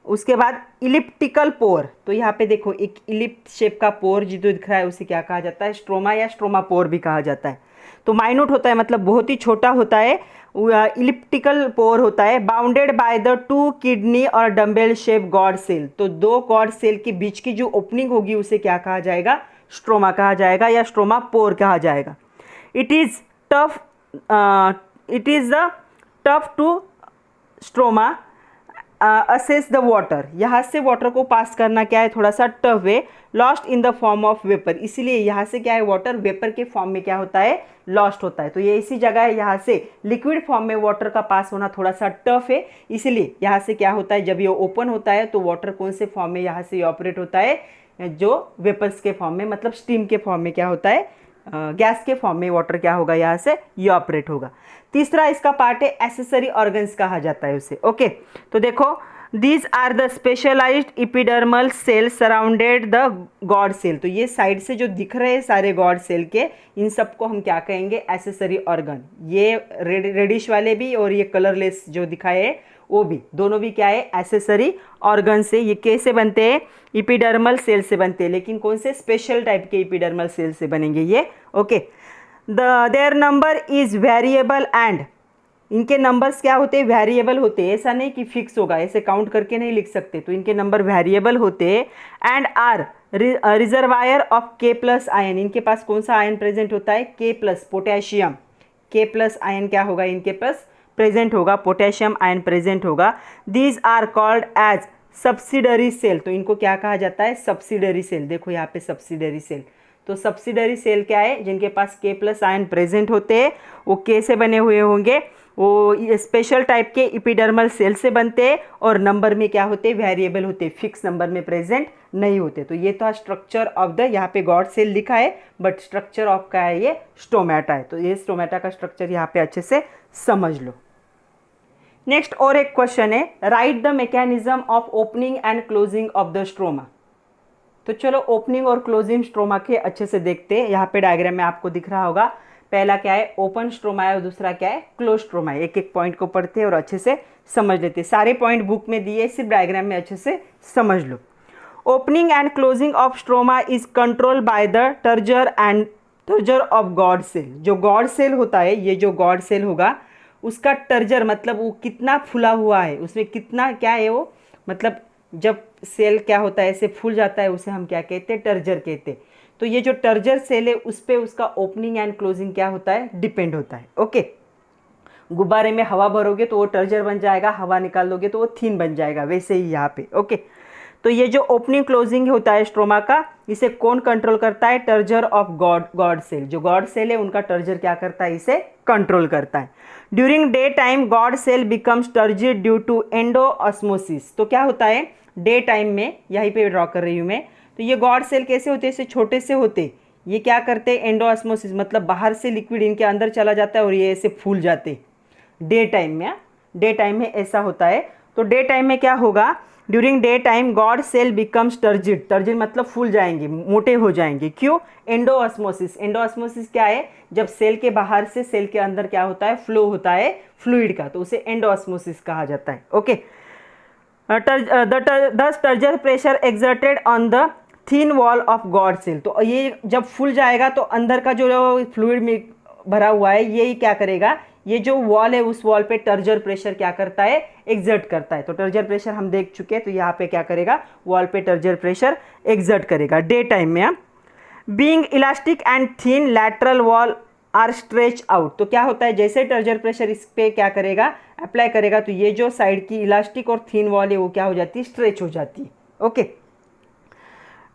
उसके बाद इलिप्टिकल पोर। तो यहाँ पे देखो एक इलिप्ट शेप का पोर जो दिख रहा है उसे क्या कहा जाता है, स्ट्रोमा या स्ट्रोमा पोर भी कहा जाता है। तो माइन्यूट होता है मतलब बहुत ही छोटा होता है, इलिप्टिकल पोर होता है, बाउंडेड बाय द 2 किडनी और डम्बेल शेप गॉड सेल। तो 2 गॉड सेल के बीच की जो ओपनिंग होगी उसे क्या कहा जाएगा, स्ट्रोमा कहा जाएगा या स्ट्रोमा पोर कहा जाएगा। It is the tough to stroma access the water. यहाँ से वाटर को पास करना क्या है, थोड़ा सा टफ है, lost in the form of vapour. इसीलिए यहाँ से क्या है, वाटर वेपर के फॉर्म में क्या होता है, लॉस्ट होता है। तो ये इसी जगह है, यहाँ से लिक्विड फॉर्म में वाटर का पास होना थोड़ा सा टफ है। इसीलिए यहाँ से क्या होता है, जब ये ओपन होता है तो वाटर कौन से फॉर्म में यहाँ से ऑपरेट होता है, जो वेपर्स के फॉर्म में, मतलब स्टीम के फॉर्म में क्या होता है, गैस के फॉर्म में वाटर क्या होगा, यहाँ से ये ऑपरेट होगा। तीसरा इसका पार्ट है एसेसरी ऑर्गन्स कहा जाता है उसे। ओके, तो देखो these are the specialised epidermal cell surrounded the guard cell. तो ये साइड से जो दिख रहे हैं सारे गॉड सेल के, इन सबको हम क्या कहेंगे, एसेसरी ऑर्गन। ये रेडिश वाले भी और ये कलरलेस जो दिखाए है वो भी, दोनों भी क्या है, एसेसरी ऑर्गन से। ये कैसे बनते हैं, इपिडर्मल सेल से बनते हैं, लेकिन कौन से स्पेशल टाइप के इपिडर्मल सेल से बनेंगे ये। Okay, their number is variable and, इनके नंबर्स क्या होते हैं, वेरिएबल होते हैं। ऐसा नहीं कि फिक्स होगा, ऐसे काउंट करके नहीं लिख सकते। तो इनके नंबर वेरिएबल होते हैं। And are reservoir of K+ ion, इनके पास कौन सा आयन प्रेजेंट होता है, K+, पोटेशियम। K+ आयन क्या होगा, इनके पास प्रेजेंट होगा, पोटेशियम आयन प्रेजेंट होगा। These are called as subsidiary cell. तो इनको क्या कहा जाता है, सब्सिडरी सेल। देखो यहाँ पे सब्सिडरी सेल। तो सब्सिडरी सेल क्या है, जिनके पास K+ आयन प्रेजेंट होते हैं, वो K से बने हुए होंगे, वो स्पेशल टाइप के इपिडर्मल सेल से बनते हैं, और नंबर में क्या होते हैं, वेरिएबल होते हैं, फिक्स नंबर में प्रेजेंट नहीं होते। तो ये था स्ट्रक्चर ऑफ द, यहाँ पे गॉड सेल लिखा है बट स्ट्रक्चर ऑफ का है ये स्टोमेटा है। तो ये स्टोमेटा का स्ट्रक्चर यहाँ पे अच्छे से समझ लो। नेक्स्ट और एक क्वेश्चन है, right the mechanism of opening and closing of the stroma. तो चलो ओपनिंग और क्लोजिंग स्ट्रोमा के अच्छे से देखते हैं। यहाँ पे डायग्राम में आपको दिख रहा होगा, पहला क्या है, ओपन स्ट्रोमा है, और दूसरा क्या है, क्लोज स्ट्रोमा है। एक एक पॉइंट को पढ़ते हैं और अच्छे से समझ लेते हैं। सारे पॉइंट बुक में दिए, सिर्फ डायग्राम में अच्छे से समझ लो। Opening and closing of stroma is control by the turgor of guard cell. जो गॉड सेल होता है, ये जो गॉड सेल होगा उसका टर्जर, मतलब वो कितना फुला हुआ है, उसमें कितना क्या है वो, मतलब जब सेल क्या होता है, ऐसे फूल जाता है, उसे हम क्या कहते हैं, टर्जर कहते हैं। तो ये जो टर्जर सेल है उस पर उसका ओपनिंग एंड क्लोजिंग क्या होता है, डिपेंड होता है। ओके, गुब्बारे में हवा भरोगे तो वो टर्जर बन जाएगा, हवा निकाल दोगे तो वो थीन बन जाएगा, वैसे ही यहाँ पे। ओके, तो ये जो ओपनिंग क्लोजिंग होता है स्ट्रोमा का, इसे कौन कंट्रोल करता है, टर्जर ऑफ गॉड सेल। जो गॉड सेल है उनका टर्जर क्या करता है, इसे कंट्रोल करता है। During day time guard cell becomes turgid due to endosmosis. तो क्या होता है, डे टाइम में, यहीं पे ड्रॉ कर रही हूँ मैं, तो ये गॉड सेल कैसे होते हैं, इससे छोटे से होते, ये क्या करते हैं, एंडोऑस्मोसिस, मतलब बाहर से लिक्विड इनके अंदर चला जाता है और ये ऐसे फूल जाते डे टाइम में। डे टाइम में ऐसा होता है। तो डे टाइम में क्या होगा, during day time guard cell becomes turgid. Turgid मतलब फूल जाएंगे, मोटे हो जाएंगे। क्यों, एंडोऑस्मोसिस। एंडोऑस्मोसिस क्या है, जब सेल के बाहर से सेल के अंदर क्या होता है, फ्लो होता है फ्लूइड का, तो उसे एंडोऑस्मोसिस कहा जाता है। Okay, thus turgor pressure exerted on the thin wall of guard cell. तो ये जब फूल जाएगा तो अंदर का जो फ्लूइड में भरा हुआ है, यही क्या करेगा, ये जो वॉल है उस वॉल पे टर्जर प्रेशर क्या करता है, एक्सर्ट करता है। तो टर्जर प्रेशर हम देख चुके हैं, तो यहाँ पे क्या करेगा, वॉल पे टर्जर प्रेशर एक्सर्ट करेगा डे टाइम में। Being elastic and thin lateral wall are stretch out. तो क्या होता है, जैसे टर्जर प्रेशर इस पे क्या करेगा, अप्लाई करेगा, तो ये जो साइड की इलास्टिक और थिन वॉल है वो क्या हो जाती है, स्ट्रेच हो जाती है। ओके।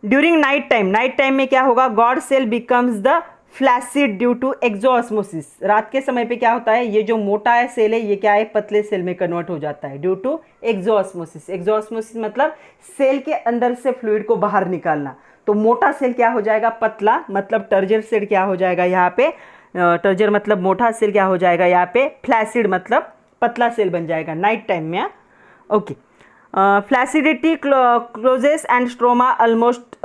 ड्यूरिंग नाइट टाइम में क्या होगा, guard cell becomes the flaccid due to exosmosis. रात के समय पे क्या होता है, ये जो मोटा है सेल है ये क्या है, पतले सेल में कन्वर्ट हो जाता है ड्यू टू एक्सोऑस्मोसिस। एक्सोऑस्मोसिस मतलब सेल के अंदर से फ्लूइड को बाहर निकालना। तो मोटा सेल क्या हो जाएगा, पतला, मतलब टर्जर सेल क्या हो जाएगा यहाँ पे, टर्जर मतलब मोटा सेल क्या हो जाएगा यहाँ पे, फ्लैसिड मतलब पतला सेल बन जाएगा नाइट टाइम में। Okay. Flaccidity closes and stroma almost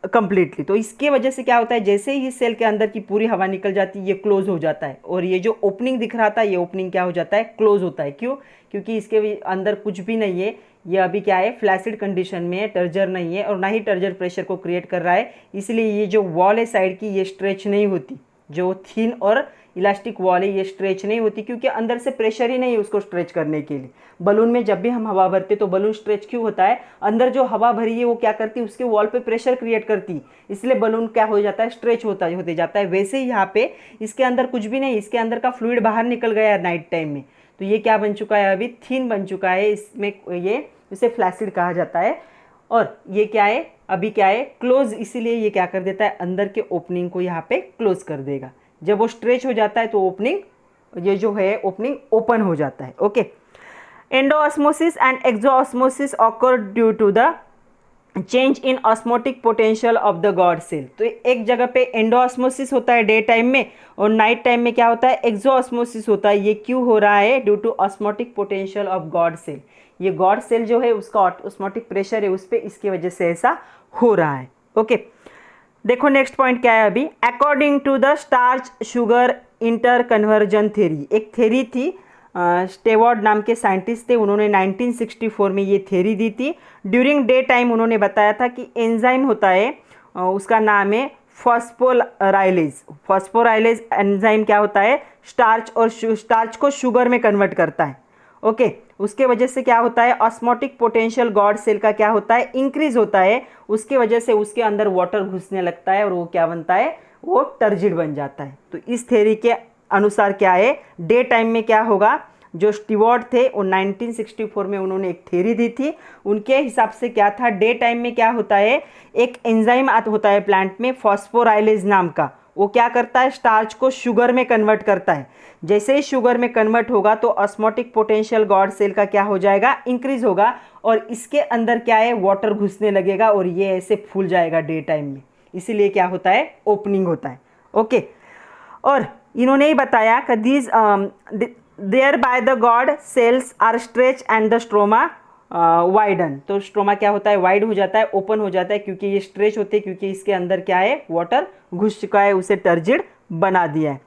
completely. तो इसके वजह से क्या होता है, जैसे ही सेल के अंदर की पूरी हवा निकल जाती है ये क्लोज हो जाता है, और ये जो ओपनिंग दिख रहा था ये ओपनिंग क्या हो जाता है, क्लोज होता है। क्यों, क्योंकि इसके अंदर कुछ भी नहीं है, ये अभी क्या है, फ्लैसिड कंडीशन में है, टर्जर नहीं है और ना ही टर्जर प्रेशर को क्रिएट कर रहा है, इसलिए ये जो वॉल है साइड की ये स्ट्रेच नहीं होती, जो थिन और इलास्टिक वॉल है ये स्ट्रेच नहीं होती, क्योंकि अंदर से प्रेशर ही नहीं है उसको स्ट्रेच करने के लिए। बलून में जब भी हम हवा भरते तो बलून स्ट्रेच क्यों होता है, अंदर जो हवा भरी है वो क्या करती है, उसके वॉल पे प्रेशर क्रिएट करती, इसलिए बलून क्या हो जाता है, स्ट्रेच होते जाता है। वैसे ही यहाँ पे इसके अंदर कुछ भी नहीं, इसके अंदर का फ्लूइड बाहर निकल गया है नाइट टाइम में, तो ये क्या बन चुका है, अभी थिन बन चुका है, इसमें ये इसे फ्लैसिड कहा जाता है। और ये क्या है, अभी क्या है, क्लोज, इसीलिए ये क्या कर देता है, अंदर के ओपनिंग को यहाँ पे क्लोज कर देगा। जब वो स्ट्रेच हो जाता है तो ओपनिंग, ये जो है ओपनिंग ओपन हो जाता है। Okay. Endosmosis and exosmosis occur due to the change in osmotic potential of the guard cell. तो एक जगह पे एंडोऑस्मोसिस होता है डे टाइम में, और नाइट टाइम में क्या होता है, एक्सोऑस्मोसिस होता है। ये क्यों हो रहा है, due to osmotic potential of guard cell. ये गॉड सेल जो है उसका ऑस्मोटिक प्रेशर है उस पर, इसकी वजह से ऐसा हो रहा है। ओके। देखो नेक्स्ट पॉइंट क्या है अभी, according to the starch sugar interconversion theory. एक थ्योरी थी, स्टेवर्ड नाम के साइंटिस्ट थे, उन्होंने 1964 में ये थ्योरी दी थी। ड्यूरिंग डे टाइम उन्होंने बताया था कि एंजाइम होता है, उसका नाम है फॉस्फोराइलेज। फॉस्फोराइलेज एंजाइम क्या होता है, स्टार्च और स्टार्च को शुगर में कन्वर्ट करता है। ओके। उसके वजह से क्या होता है, ऑस्मोटिक पोटेंशियल गॉड सेल का क्या होता है, इंक्रीज होता है। उसकी वजह से उसके अंदर वाटर घुसने लगता है और वो क्या बनता है, वो टर्जिड बन जाता है। तो इस थ्योरी के अनुसार क्या है, डे टाइम में क्या होगा, जो स्टीवर्ड थे वो 1964 में उन्होंने एक थ्योरी दी थी, उनके हिसाब से क्या था, डे टाइम में क्या होता है, एक एंजाइम होता है प्लांट में फॉस्फोराइलेज नाम का, वो क्या करता है, स्टार्च को शुगर में कन्वर्ट करता है। जैसे ही शुगर में कन्वर्ट होगा तो ऑस्मोटिक पोटेंशियल गॉड सेल का क्या हो जाएगा, इंक्रीज होगा, और इसके अंदर क्या है, वाटर घुसने लगेगा और ये ऐसे फूल जाएगा डे टाइम में, इसीलिए क्या होता है, ओपनिंग होता है। ओके। और इन्होंने ही बताया कि these thereby the guard cells are stretch and the stroma widen. तो स्ट्रोमा क्या होता है, वाइड हो जाता है, ओपन हो जाता है, क्योंकि ये स्ट्रेच होते हैं, क्योंकि इसके अंदर क्या है, वाटर घुस चुका है, उसे टर्जिड बना दिया है।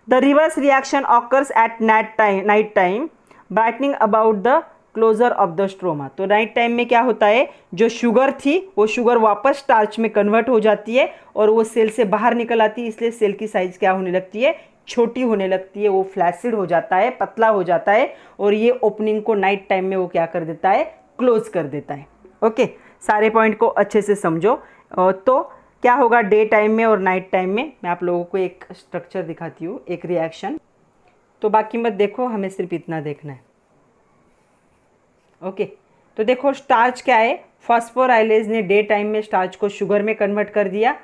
The reverse reaction occurs at night time brightening about the closure of the stroma. तो नाइट टाइम में क्या होता है, जो शुगर थी वो शुगर वापस स्टार्च में कन्वर्ट हो जाती है और वो सेल से बाहर निकल आती है, इसलिए सेल की साइज क्या होने लगती है, छोटी होने लगती है, वो फ्लैसिड हो जाता है, पतला हो जाता है, और ये ओपनिंग को नाइट टाइम में वो क्या कर देता है, क्लोज कर देता है। ओके। सारे पॉइंट को अच्छे से समझो। तो क्या होगा डे टाइम में और नाइट टाइम में, मैं आप लोगों को एक स्ट्रक्चर दिखाती हूँ, एक रिएक्शन, तो बाकी मत देखो, हमें सिर्फ इतना देखना है। ओके। तो देखो स्टार्च क्या है, फॉस्फोराइलेज ने डे टाइम में स्टार्च को शुगर में कन्वर्ट कर दिया,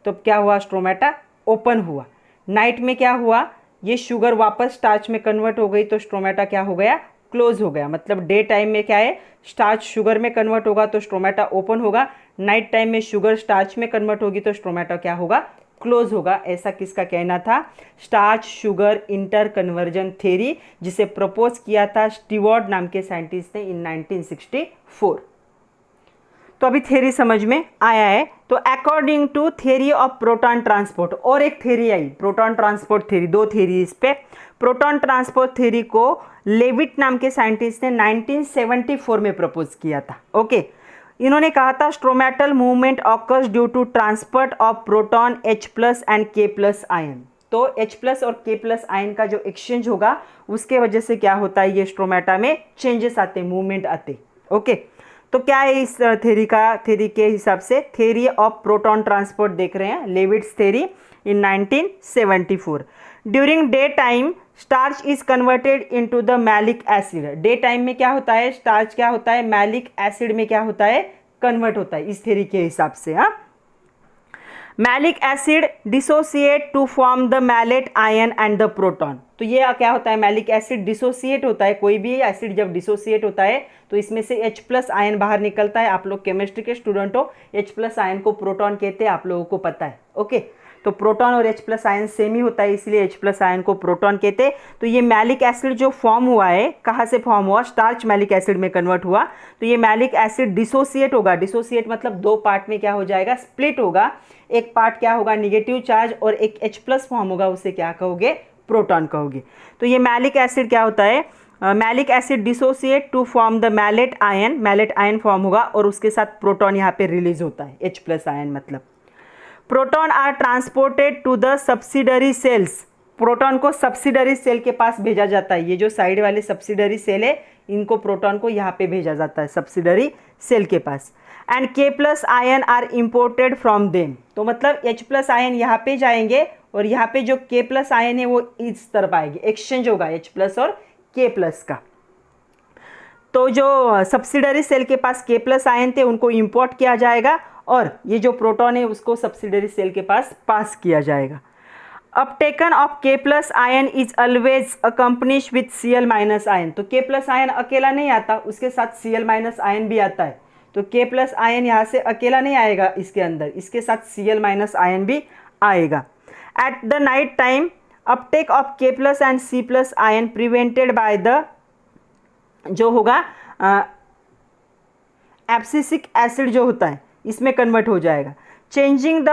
तो क्या हुआ, स्ट्रोमेटा ओपन हुआ। नाइट में क्या हुआ, ये शुगर वापस स्टार्च में कन्वर्ट हो गई, तो स्ट्रोमेटा क्या हो गया, क्लोज हो गया। मतलब डे टाइम में क्या है, स्टार्च शुगर में कन्वर्ट होगा तो स्ट्रोमेटा ओपन होगा, नाइट टाइम में शुगर स्टार्च में कन्वर्ट होगी तो स्ट्रोमेटा क्या होगा, क्लोज होगा। ऐसा किसका कहना था, starch sugar interconversion theory, जिसे प्रपोज किया था स्टीवर्ड नाम के साइंटिस्ट ने इन 1964। तो अभी थ्योरी समझ में आया है। तो according to theory of proton transport, और एक थ्योरी आई, प्रोटॉन ट्रांसपोर्ट थ्योरी, दो थ्योरी इस पे। प्रोटॉन ट्रांसपोर्ट थ्योरी को लेविट नाम के साइंटिस्ट ने 1974 में प्रपोज किया था। ओके। इन्होंने कहा था stomatal movement occurs due to transport of proton H+ and K+ ion. तो H+ और K+ आयन का जो एक्सचेंज होगा उसके वजह से क्या होता है, ये स्ट्रोमेटा में चेंजेस आते, मूवमेंट आते। ओके। तो क्या है इस थ्योरी के हिसाब से, थ्योरी ऑफ प्रोटॉन ट्रांसपोर्ट देख रहे हैं, लेविट्स theory. in 1974. During daytime, starch is converted into the malic acid. Daytime में क्या होता है, starch क्या होता है, malic acid में क्या होता है, कन्वर्ट होता है, इस थ्योरी के हिसाब से। हाँ, malic acid dissociate to form the malate ion and the proton. तो ये क्या होता है, मैलिक एसिड डिसोसिएट होता है, कोई भी एसिड जब डिसोसिएट होता है तो इसमें से H+ आयन बाहर निकलता है। आप लोग केमिस्ट्री के स्टूडेंट हो, H+ आयन को प्रोटॉन कहते हैं, आप लोगों को पता है। ओके, तो प्रोटॉन और H+ आयन सेम ही होता है, इसलिए H+ आयन को प्रोटॉन कहते हैं। तो ये मैलिक एसिड जो फॉर्म हुआ है, कहाँ से फॉर्म हुआ, स्टार्च मैलिक एसिड में कन्वर्ट हुआ। तो ये मैलिक एसिड डिसोसिएट होगा, डिसोसिएट मतलब दो पार्ट में क्या हो जाएगा, स्प्लिट होगा। एक पार्ट क्या होगा, निगेटिव चार्ज, और एक H+ फॉर्म होगा, उसे क्या कहोगे, प्रोटॉन कहोगे। तो ये मैलिक एसिड क्या होता है, malic acid dissociate to form the malate ion form होगा, और उसके साथ प्रोटॉन यहाँ पे रिलीज होता है, H+ आयन मतलब। Proton are transported to the subsidiary cells. Proton को सब्सिडरी सेल के पास भेजा जाता है। ये जो साइड वाले सब्सिडरी सेल है, इनको प्रोटॉन को यहाँ पे भेजा जाता है सब्सिडरी सेल के पास। And K+ ion are imported from them. तो मतलब H+ आयन यहाँ पे जाएंगे, और यहाँ पे जो K+ आयन है वो इस तरफ आएगी, एक्सचेंज होगा H+ और K+ का। तो जो सब्सिडरी सेल के पास K+ आयन थे, उनको इंपोर्ट किया जाएगा, और ये जो प्रोटॉन है उसको सब्सिडरी सेल के पास किया जाएगा। Uptaken of K+ ion is always accompanied with Cl- ion. तो K+ आयन अकेला नहीं आता, उसके साथ Cl- आयन भी आता है। तो K+ आयन यहाँ से अकेला नहीं आएगा इसके अंदर, इसके साथ Cl- आयन भी आएगा। At the night time Uptake of K+ and C+ ion prevented by the, जो होगा एब्सिसिक एसिड जो होता है, इसमें कन्वर्ट हो जाएगा। Changing the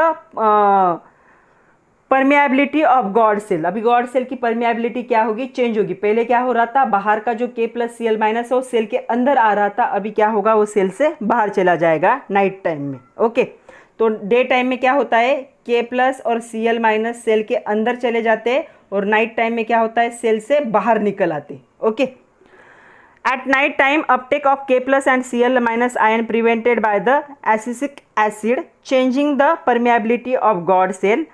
permeability of guard cell. अभी गॉड सेल की परमेबिलिटी क्या होगी, चेंज होगी। पहले क्या हो रहा था, बाहर का जो K+ Cl- है वो सेल के अंदर आ रहा था, अभी क्या होगा, वो सेल से बाहर चला जाएगा नाइट टाइम में। ओके, तो डे टाइम में क्या होता है, K+ और Cl- सेल के अंदर चले जाते हैं, और नाइट टाइम में क्या होता है, सेल से बाहर निकल आते। Okay, at night time uptake of K+ and Cl- ion prevented by the acetic acid, changing the permeability of God cell.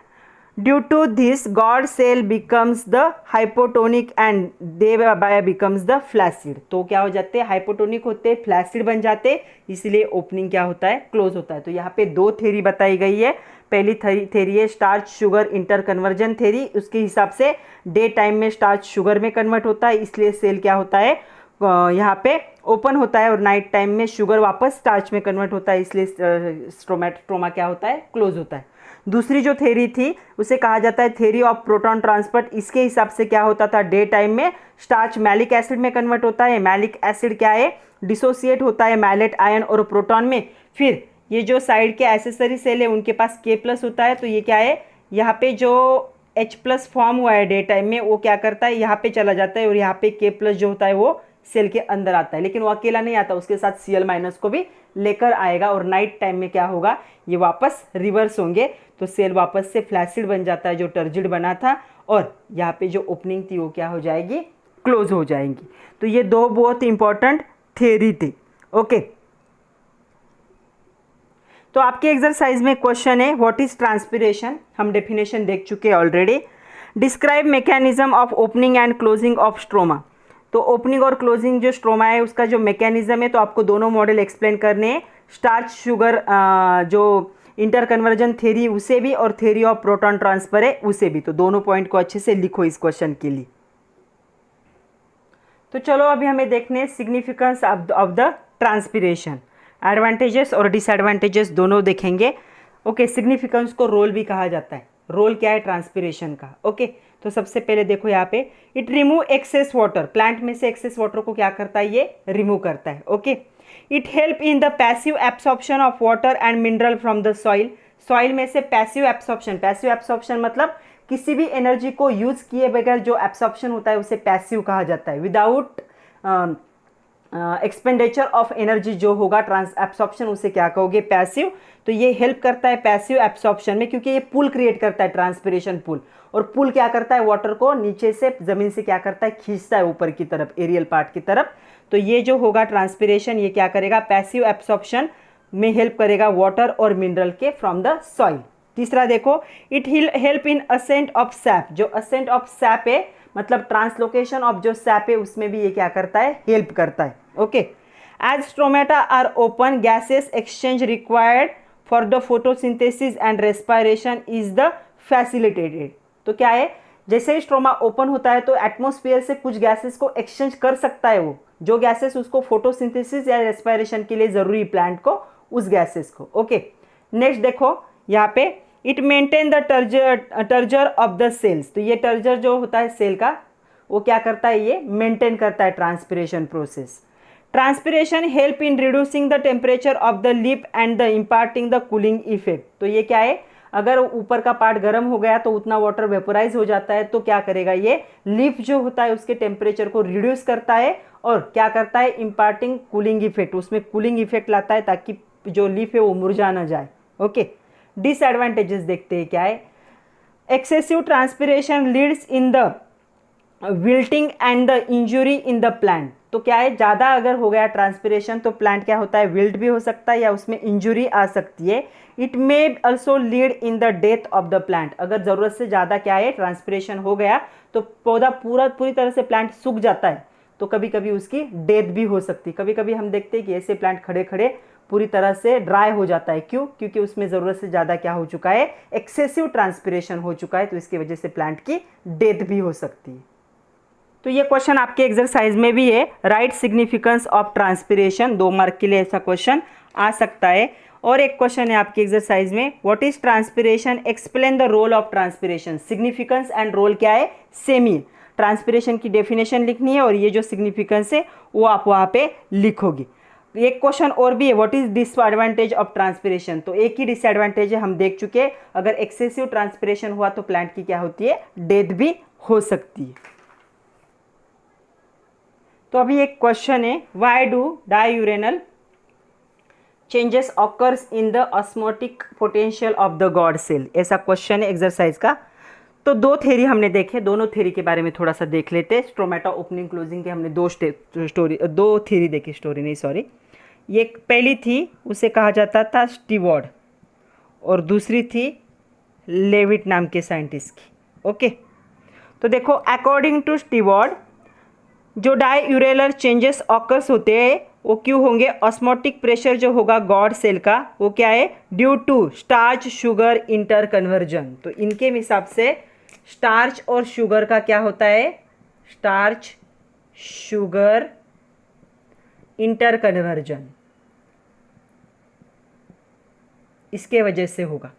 Due to this, God cell becomes the hypotonic and thereby becomes the flaccid. तो क्या हो जाते हैं, hypotonic होते हैं, flaccid बन जाते हैं, इसलिए ओपनिंग क्या होता है, क्लोज होता है। तो यहाँ पे दो थ्योरी बताई गई है। पहली थ्योरी है starch sugar interconversion theory, उसके हिसाब से डे टाइम में स्टार्च शुगर में कन्वर्ट होता है, इसलिए सेल क्या होता है, यहाँ पे ओपन होता है, और नाइट टाइम में शुगर वापस स्टार्च में कन्वर्ट होता है, इसलिए स्ट्रोमा क्या होता है, क्लोज होता है। दूसरी जो थ्योरी थी उसे कहा जाता है थ्योरी ऑफ प्रोटॉन ट्रांसपोर्ट। इसके हिसाब से क्या होता था, डे टाइम में स्टार्च मैलिक एसिड में कन्वर्ट होता है, मैलिक एसिड क्या है, डिसोसिएट होता है मैलेट आयन और प्रोटॉन में। फिर ये जो साइड के एसेसरी सेल है उनके पास K+ होता है, तो ये क्या है, यहाँ पे जो H+ फॉर्म हुआ है डे टाइम में, वो क्या करता है, यहाँ पे चला जाता है, और यहाँ पे K+ जो होता है वो सेल के अंदर आता है, लेकिन वो अकेला नहीं आता, उसके साथ Cl- को भी लेकर आएगा, और नाइट टाइम में क्या होगा, ये वापस रिवर्स होंगे, तो सेल वापस से फ्लैसिड बन जाता है जो टर्जिड बना था, और यहाँ पे जो ओपनिंग थी वो क्या हो जाएगी, क्लोज हो जाएंगी। तो ये दो बहुत इंपॉर्टेंट थ्योरी थी। ओके, तो आपके एक्सरसाइज में क्वेश्चन है व्हाट इज ट्रांसपिरेशन। हम डेफिनेशन देख चुके हैं already. Describe mechanism of opening and closing of stroma. तो ओपनिंग और क्लोजिंग जो स्ट्रोमा है उसका जो मैकेनिज्म है, तो आपको दोनों मॉडल एक्सप्लेन करने हैं, स्टार्च शुगर जो इंटर कन्वर्जन थ्योरी उसे भी, और थ्योरी ऑफ प्रोटॉन ट्रांसफर है उसे भी। तो दोनों पॉइंट को अच्छे से लिखो इस क्वेश्चन के लिए। तो चलो अभी हमें देखने हैं significance of the transpiration. Advantages और डिसएडवांटेजेस दोनों देखेंगे। ओके, सिग्निफिकेंस को रोल भी कहा जाता है। रोल क्या है ट्रांसपिरेशन का। ओके, तो सबसे पहले देखो यहाँ पे, it remove excess water. Plant में से एक्सेस वाटर को क्या करता है, ये रिमूव करता है। Okay, it help in the passive absorption of water and mineral from the soil. Soil में से पैसिव एब्सॉर्प्शन मतलब किसी भी एनर्जी को यूज किए बगैर जो एब्सॉर्प्शन होता है उसे पैसिव कहा जाता है। विदाउट एक्सपेंडिचर ऑफ एनर्जी जो होगा एब्सॉर्प्शन, उसे क्या कहोगे, पैसिव। तो ये हेल्प करता है पैसिव एब्सॉर्प्शन में, क्योंकि ये पुल क्रिएट करता है, ट्रांसपिरेशन पुल। और पुल क्या करता है, वाटर को नीचे से जमीन से क्या करता है, खींचता है ऊपर की तरफ, एरियल पार्ट की तरफ। तो ये जो होगा ट्रांसपिरेशन, ये क्या करेगा, पैसिव एब्सॉर्प्शन में हेल्प करेगा वाटर और मिनरल के फ्रॉम द सॉइल। तीसरा देखो, it help in ascent of sap, जो असेंट ऑफ सैप है मतलब ट्रांसलोकेशन ऑफ जो सैप है उसमें भी ये क्या करता है, हेल्प करता है। Okay, as stromata are open gases exchange required for the photosynthesis and respiration is the facilitated. तो क्या है, जैसे ही स्ट्रोमा ओपन होता है तो एटमॉस्फेयर से कुछ गैसेस को एक्सचेंज कर सकता है, वो जो गैसेस उसको फोटोसिंथेसिस या रेस्पिरेशन के लिए जरूरी प्लांट को, उस गैसेस को। ओके, नेक्स्ट देखो यहाँ पे, it maintain the turgor of the cells. तो ये टर्जर जो होता है सेल का, वो क्या करता है, ये मेंटेन करता है transpiration process. Transpiration help in reducing the temperature of the lip and the imparting the cooling effect. तो ये क्या है, अगर ऊपर का पार्ट गर्म हो गया तो उतना वाटर वेपोराइज हो जाता है, तो क्या करेगा, ये लिप जो होता है उसके टेम्परेचर को रिड्यूस करता है और क्या करता है, इम्पार्टिंग कूलिंग इफेक्ट, उसमें कूलिंग इफेक्ट लाता है ताकि जो लिप है वो मुरझा ना जाए। ओके, डिसएडवांटेजेस देखते हैं क्या है। Excessive transpiration leads in the wilting and the injury in the plant. तो क्या है, ज़्यादा अगर हो गया ट्रांसपिरेशन तो प्लांट क्या होता है, विल्ट भी हो सकता है या उसमें इंजुरी आ सकती है। It may also lead in the death of the plant. अगर ज़रूरत से ज़्यादा क्या है, ट्रांसपिरेशन हो गया तो पौधा पूरी तरह से प्लांट सूख जाता है, तो कभी कभी उसकी डेथ भी हो सकती है। कभी कभी हम देखते हैं कि ऐसे प्लांट खड़े खड़े पूरी तरह से ड्राई हो जाता है। क्यों? क्योंकि उसमें ज़रूरत से ज़्यादा क्या हो चुका है, एक्सेसिव ट्रांसपिरेशन हो चुका है, तो इसकी वजह से प्लांट की डेथ भी हो सकती है। तो ये क्वेश्चन आपके एक्सरसाइज में भी है, right significance of transpiration, 2 mark के लिए ऐसा क्वेश्चन आ सकता है। और एक क्वेश्चन है आपके एक्सरसाइज में, what is transpiration, explain the role of transpiration. Significance and role क्या है, सेम ही। ट्रांसपिरेशन की डेफिनेशन लिखनी है और ये जो सिग्निफिकेंस है वो आप वहाँ पे लिखोगे। एक क्वेश्चन और भी है, what is disadvantage of transpiration. तो एक ही डिसएडवांटेज है, हम देख चुके, अगर एक्सेसिव ट्रांसपिरेशन हुआ तो प्लांट की क्या होती है, डेथ भी हो सकती है। तो अभी एक क्वेश्चन है, why do diurnal changes occurs in the osmotic potential of the guard cell, ऐसा क्वेश्चन है एक्सरसाइज का। तो 2 थ्योरी हमने देखे, दोनों थ्योरी के बारे में थोड़ा सा देख लेते हैं। स्ट्रोमेटा ओपनिंग क्लोजिंग के हमने 2 थ्योरी देखी, स्टोरी नहीं सॉरी। ये पहली थी उसे कहा जाता था स्टीवर्ड और दूसरी थी लेविट नाम के साइंटिस्ट की। ओके, तो देखो अकॉर्डिंग टू स्टीवर्ड जो डाययूरेनल चेंजेस ऑकर्स होते हैं वो क्यों होंगे, ऑस्मोटिक प्रेशर जो होगा गॉड सेल का वो क्या है, due to starch sugar interconversion. तो इनके हिसाब से स्टार्च और शुगर का क्या होता है, स्टार्च शुगर इंटर कन्वर्जन, इसके वजह से होगा।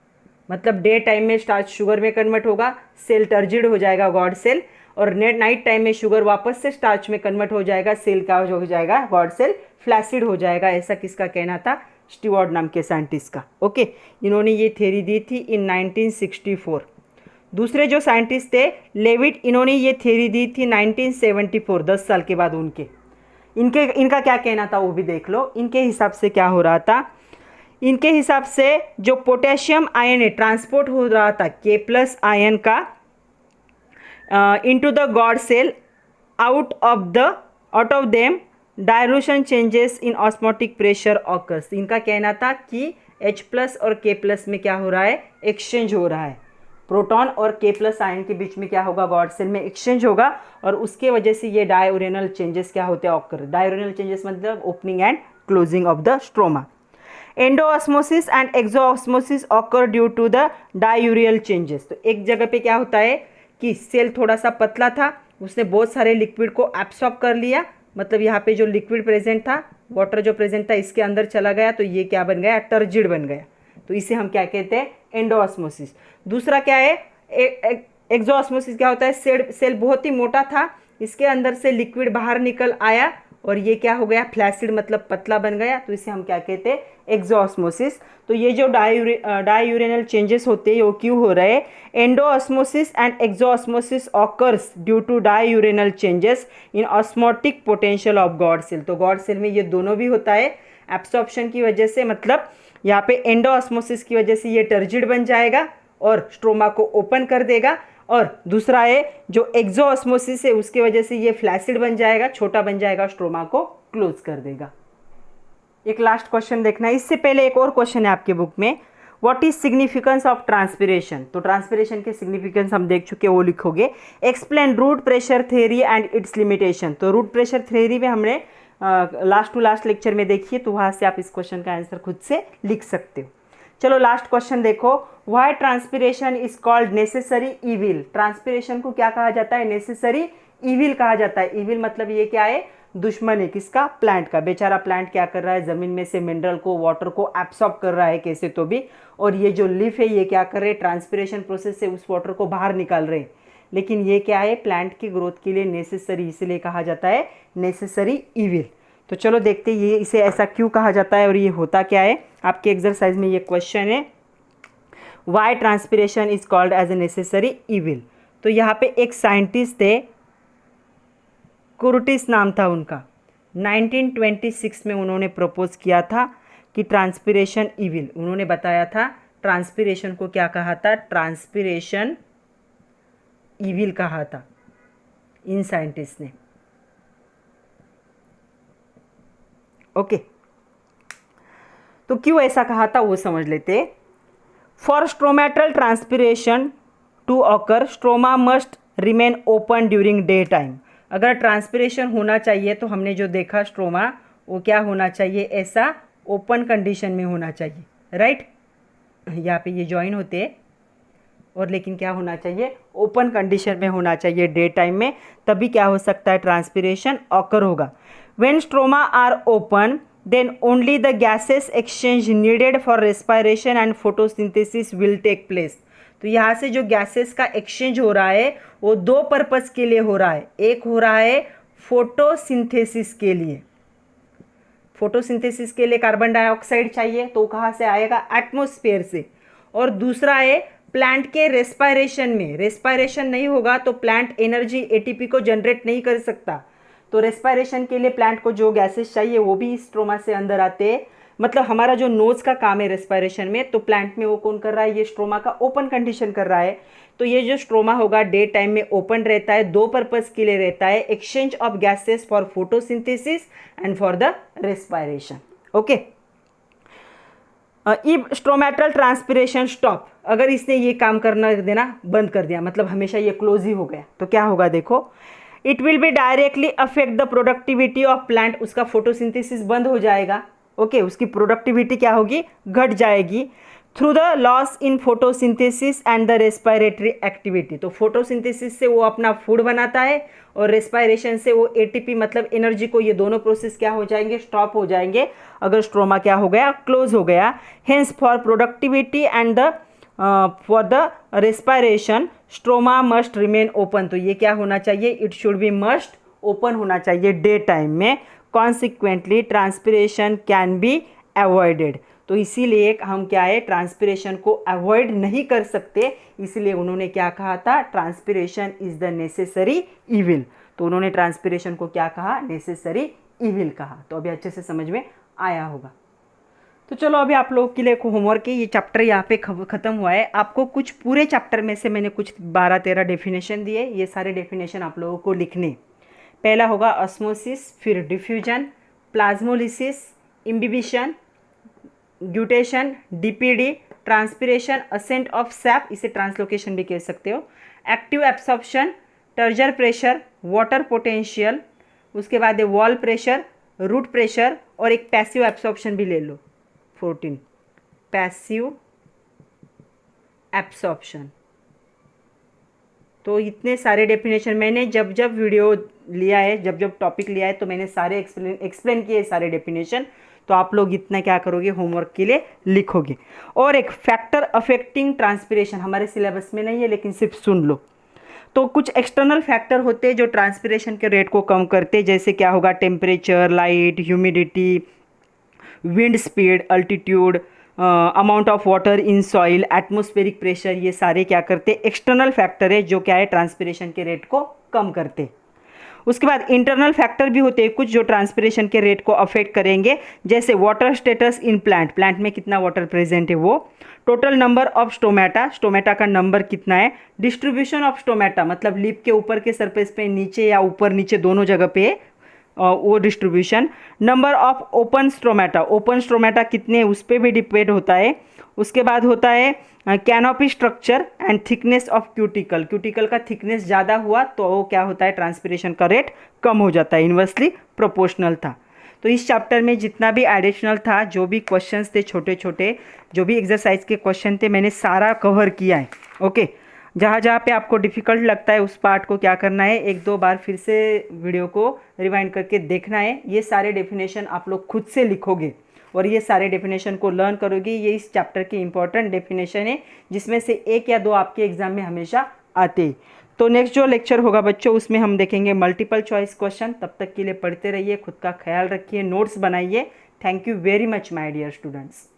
मतलब डे टाइम में स्टार्च शुगर में कन्वर्ट होगा, सेल टर्जिड हो जाएगा गॉड सेल, और नाइट टाइम में शुगर वापस से स्टार्च में कन्वर्ट हो जाएगा, सेल का जो हो जाएगा गॉड सेल फ्लैसिड हो जाएगा। ऐसा किसका कहना था, स्टीवर्ड नाम के साइंटिस्ट का। ओके, इन्होंने ये थ्योरी दी थी इन 1964। दूसरे जो साइंटिस्ट थे लेविट, इन्होंने ये थ्योरी दी थी 1974, 10 साल के बाद इनका क्या कहना था वो भी देख लो। इनके हिसाब से क्या हो रहा था, इनके हिसाब से जो पोटेशियम आयन है ट्रांसपोर्ट हो रहा था K+ आयन का into the God cell, out of them dilution changes in osmotic pressure occurs। इनका कहना था कि H+ और K+ में क्या हो रहा है, एक्सचेंज हो रहा है, प्रोटॉन और K+ आयन के बीच में क्या होगा, गॉड सेल में एक्सचेंज होगा, और उसके वजह से ये डाययूरेनल चेंजेस क्या होते हैं, ऑकर। डाययूरेनल चेंजेस मतलब opening and closing of the stroma. Endosmosis and exosmosis occur due to the diurnal changes. तो एक जगह पे क्या होता है कि सेल थोड़ा सा पतला था, उसने बहुत सारे लिक्विड को एब्सॉर्ब कर लिया, मतलब यहाँ पे जो लिक्विड प्रेजेंट था, वाटर जो प्रेजेंट था इसके अंदर चला गया, तो ये क्या बन गया, टर्जिड बन गया। तो इसे हम क्या कहते हैं, एंडोऑस्मोसिस। दूसरा क्या है, एक्सोऑस्मोसिस क्या होता है, सेल बहुत ही मोटा था, इसके अंदर से लिक्विड बाहर निकल आया और ये क्या हो गया, फ्लैसिड मतलब पतला बन गया, तो इसे हम क्या कहते हैं, एक्सोऑस्मोसिस। तो ये जो डाययूरेनल चेंजेस होते हैं वो क्यों हो रहे हैं, endosmosis and exosmosis occurs due to diurnal changes in osmotic potential of guard cell. तो गॉड सेल में ये दोनों भी होता है, एब्सॉर्प्शन की वजह से, मतलब यहाँ पे एंडोऑस्मोसिस की वजह से ये टर्जिड बन जाएगा और स्ट्रोमा को ओपन कर देगा, और दूसरा है जो एक्सोऑस्मोसिस है उसकी वजह से ये फ्लैसिड बन जाएगा, छोटा बन जाएगा, स्ट्रोमा को क्लोज कर देगा। एक लास्ट क्वेश्चन देखना है, इससे पहले एक और क्वेश्चन है आपके बुक में, what is significance of transpiration, तो ट्रांसपिरेशन के सिग्निफिकेंस हम देख चुके, वो लिखोगे। Explain root pressure theory and its limitation, तो रूट प्रेशर थ्योरी में हमने लास्ट टू लास्ट लेक्चर में देखिए, तो वहाँ से आप इस क्वेश्चन का आंसर खुद से लिख सकते हो। चलो लास्ट क्वेश्चन देखो, why transpiration is called necessary evil, transpiration को क्या कहा जाता है, नेसेसरी इविल कहा जाता है। इविल मतलब ये क्या है, दुश्मन है, किसका, प्लांट का। बेचारा प्लांट क्या कर रहा है, जमीन में से मिनरल को, वाटर को एब्सॉर्ब कर रहा है कैसे तो भी, और ये जो लीफ है ये क्या कर रहे हैं, ट्रांसपिरेशन प्रोसेस से उस वाटर को बाहर निकाल रहे हैं। लेकिन ये क्या है, प्लांट की ग्रोथ के लिए नेसेसरी, इसलिए कहा जाता है नेसेसरी इविल। तो चलो देखते हैं ये इसे ऐसा क्यों कहा जाता है और ये होता क्या है। आपके एक्सरसाइज में ये क्वेश्चन है, why transpiration is called as a necessary evil. तो यहाँ पे एक साइंटिस्ट थे, कुर्टिस नाम था उनका, 1926 में उन्होंने प्रपोज किया था कि ट्रांसपिरेशन इविल, उन्होंने बताया था ट्रांसपिरेशन को क्या कहा था, ट्रांसपिरेशन इविल कहा था इन साइंटिस्ट ने। ओके, तो क्यों ऐसा कहा था वो समझ लेते। For stomatal transpiration to occur, stroma must remain open during day time. अगर ट्रांसपिरेशन होना चाहिए तो हमने जो देखा स्ट्रोमा, वो क्या होना चाहिए, ऐसा ओपन कंडीशन में होना चाहिए, राइट। यहाँ पे ये ज्वाइन होते हैं और लेकिन क्या होना चाहिए, ओपन कंडीशन में होना चाहिए डे टाइम में, तभी क्या हो सकता है, ट्रांसपिरेशन ऑकर होगा। When stroma are open then only the gases exchange needed for respiration and photosynthesis will take place. तो यहाँ से जो गैसेस का एक्सचेंज हो रहा है वो दो पर्पस के लिए हो रहा है। एक हो रहा है फोटोसिंथेसिस के लिए, फोटोसिंथेसिस के लिए कार्बन डाइऑक्साइड चाहिए, तो कहाँ से आएगा, एटमॉस्फेयर से। और दूसरा है प्लांट के रेस्पिरेशन में, रेस्पिरेशन नहीं होगा तो प्लांट एनर्जी एटीपी को जनरेट नहीं कर सकता। तो रेस्पिरेशन के लिए प्लांट को जो गैसेस चाहिए वो भी स्ट्रोमा से अंदर आते हैं। मतलब हमारा जो नोज का काम है रेस्पिरेशन में, तो प्लांट में वो कौन कर रहा है, ये स्ट्रोमा का ओपन कंडीशन कर रहा है। तो ये जो स्ट्रोमा होगा डे टाइम में ओपन रहता है, दो पर्पस के लिए रहता है, exchange of gases for photosynthesis and for the respiration. Okay, if stomatal transpiration stop, अगर इसने ये काम करना देना बंद कर दिया, मतलब हमेशा ये क्लोज ही हो गया, तो क्या होगा देखो, it will be directly affect the productivity of plant, उसका फोटोसिंथेसिस बंद हो जाएगा। ओके, उसकी प्रोडक्टिविटी क्या होगी, घट जाएगी, through the loss in photosynthesis and the respiratory activity. तो फोटोसिंथेसिस से वो अपना फूड बनाता है और रेस्पिरेशन से वो एटीपी मतलब एनर्जी को, ये दोनों प्रोसेस क्या हो जाएंगे, स्टॉप हो जाएंगे अगर स्ट्रोमा क्या हो गया, क्लोज हो गया। Hence for productivity and the for the respiration stroma must remain open. तो ये क्या होना चाहिए, it should be must open होना चाहिए डे टाइम में। Consequently transpiration can be avoided, तो इसीलिए हम क्या है, ट्रांसपिरेशन को अवॉइड नहीं कर सकते, इसलिए उन्होंने क्या कहा था, transpiration is the necessary evil. तो उन्होंने ट्रांसपिरेशन को क्या कहा, नेसेसरी इविल कहा। तो अभी अच्छे से समझ में आया होगा। तो चलो अभी आप लोगों के लिए होमवर्क है, ये चैप्टर यहाँ पे ख़त्म हुआ है। आपको कुछ पूरे चैप्टर में से मैंने कुछ 12-13 डेफिनेशन दिए, ये सारे डेफिनेशन आप लोगों को लिखने। पहला होगा ऑस्मोसिस, फिर diffusion, plasmolysis, imbibition, guttation, DPD, transpiration, ascent of sap, इसे ट्रांसलोकेशन भी कह सकते हो, active absorption, turgor pressure, water potential, उसके बाद वॉल प्रेशर, रूट प्रेशर, और एक पैसिव एब्सॉर्प्शन भी ले लो 14, पैसिव एब्सॉर्प्शन। तो इतने सारे डेफिनेशन मैंने जब जब वीडियो लिया है, जब जब टॉपिक लिया है, तो मैंने सारे एक्सप्लेन किए सारे डेफिनेशन। तो आप लोग इतना क्या करोगे, होमवर्क के लिए लिखोगे। और एक फैक्टर अफेक्टिंग ट्रांसपिरेशन हमारे सिलेबस में नहीं है, लेकिन सिर्फ सुन लो। तो कुछ एक्सटर्नल फैक्टर होते हैं जो ट्रांसपिरेशन के रेट को कम करते हैं, जैसे क्या होगा, temperature, light, humidity, wind speed, altitude, amount of water in soil, atmospheric pressure, ये सारे क्या करते, एक्सटर्नल फैक्टर है जो क्या है, ट्रांसपिरेशन के रेट को कम करते। उसके बाद इंटरनल फैक्टर भी होते हैं कुछ जो ट्रांसपिरेशन के रेट को अफेक्ट करेंगे, जैसे water status in plant, plant में कितना वाटर प्रेजेंट है वो, total number of stomata, stomata का नंबर कितना है, डिस्ट्रीब्यूशन ऑफ स्टोमेटा मतलब लीफ के ऊपर के सरफेस पे नीचे या ऊपर नीचे दोनों जगह पे वो distribution. Number of open stromata कितने, उस पर भी डिपेंड होता है। उसके बाद होता है canopy structure and thickness of cuticle का थिकनेस ज़्यादा हुआ तो वो क्या होता है, ट्रांसपिरेशन का रेट कम हो जाता है, इन्वर्सली प्रोपोर्शनल था। तो इस चैप्टर में जितना भी एडिशनल था, जो भी क्वेश्चंस थे छोटे छोटे, जो भी एक्सरसाइज के क्वेश्चन थे, मैंने सारा कवर किया है। ओके, जहाँ जहाँ पे आपको डिफ़िकल्ट लगता है उस पार्ट को क्या करना है, एक दो बार फिर से वीडियो को रिवाइंड करके देखना है। ये सारे डेफिनेशन आप लोग खुद से लिखोगे और ये सारे डेफिनेशन को लर्न करोगे। ये इस चैप्टर की इंपॉर्टेंट डेफिनेशन है, जिसमें से एक या दो आपके एग्जाम में हमेशा आते। तो नेक्स्ट जो लेक्चर होगा बच्चों, उसमें हम देखेंगे मल्टीपल चॉइस क्वेश्चन। तब तक के लिए पढ़ते रहिए, खुद का ख्याल रखिए, नोट्स बनाइए। Thank you very much my dear students.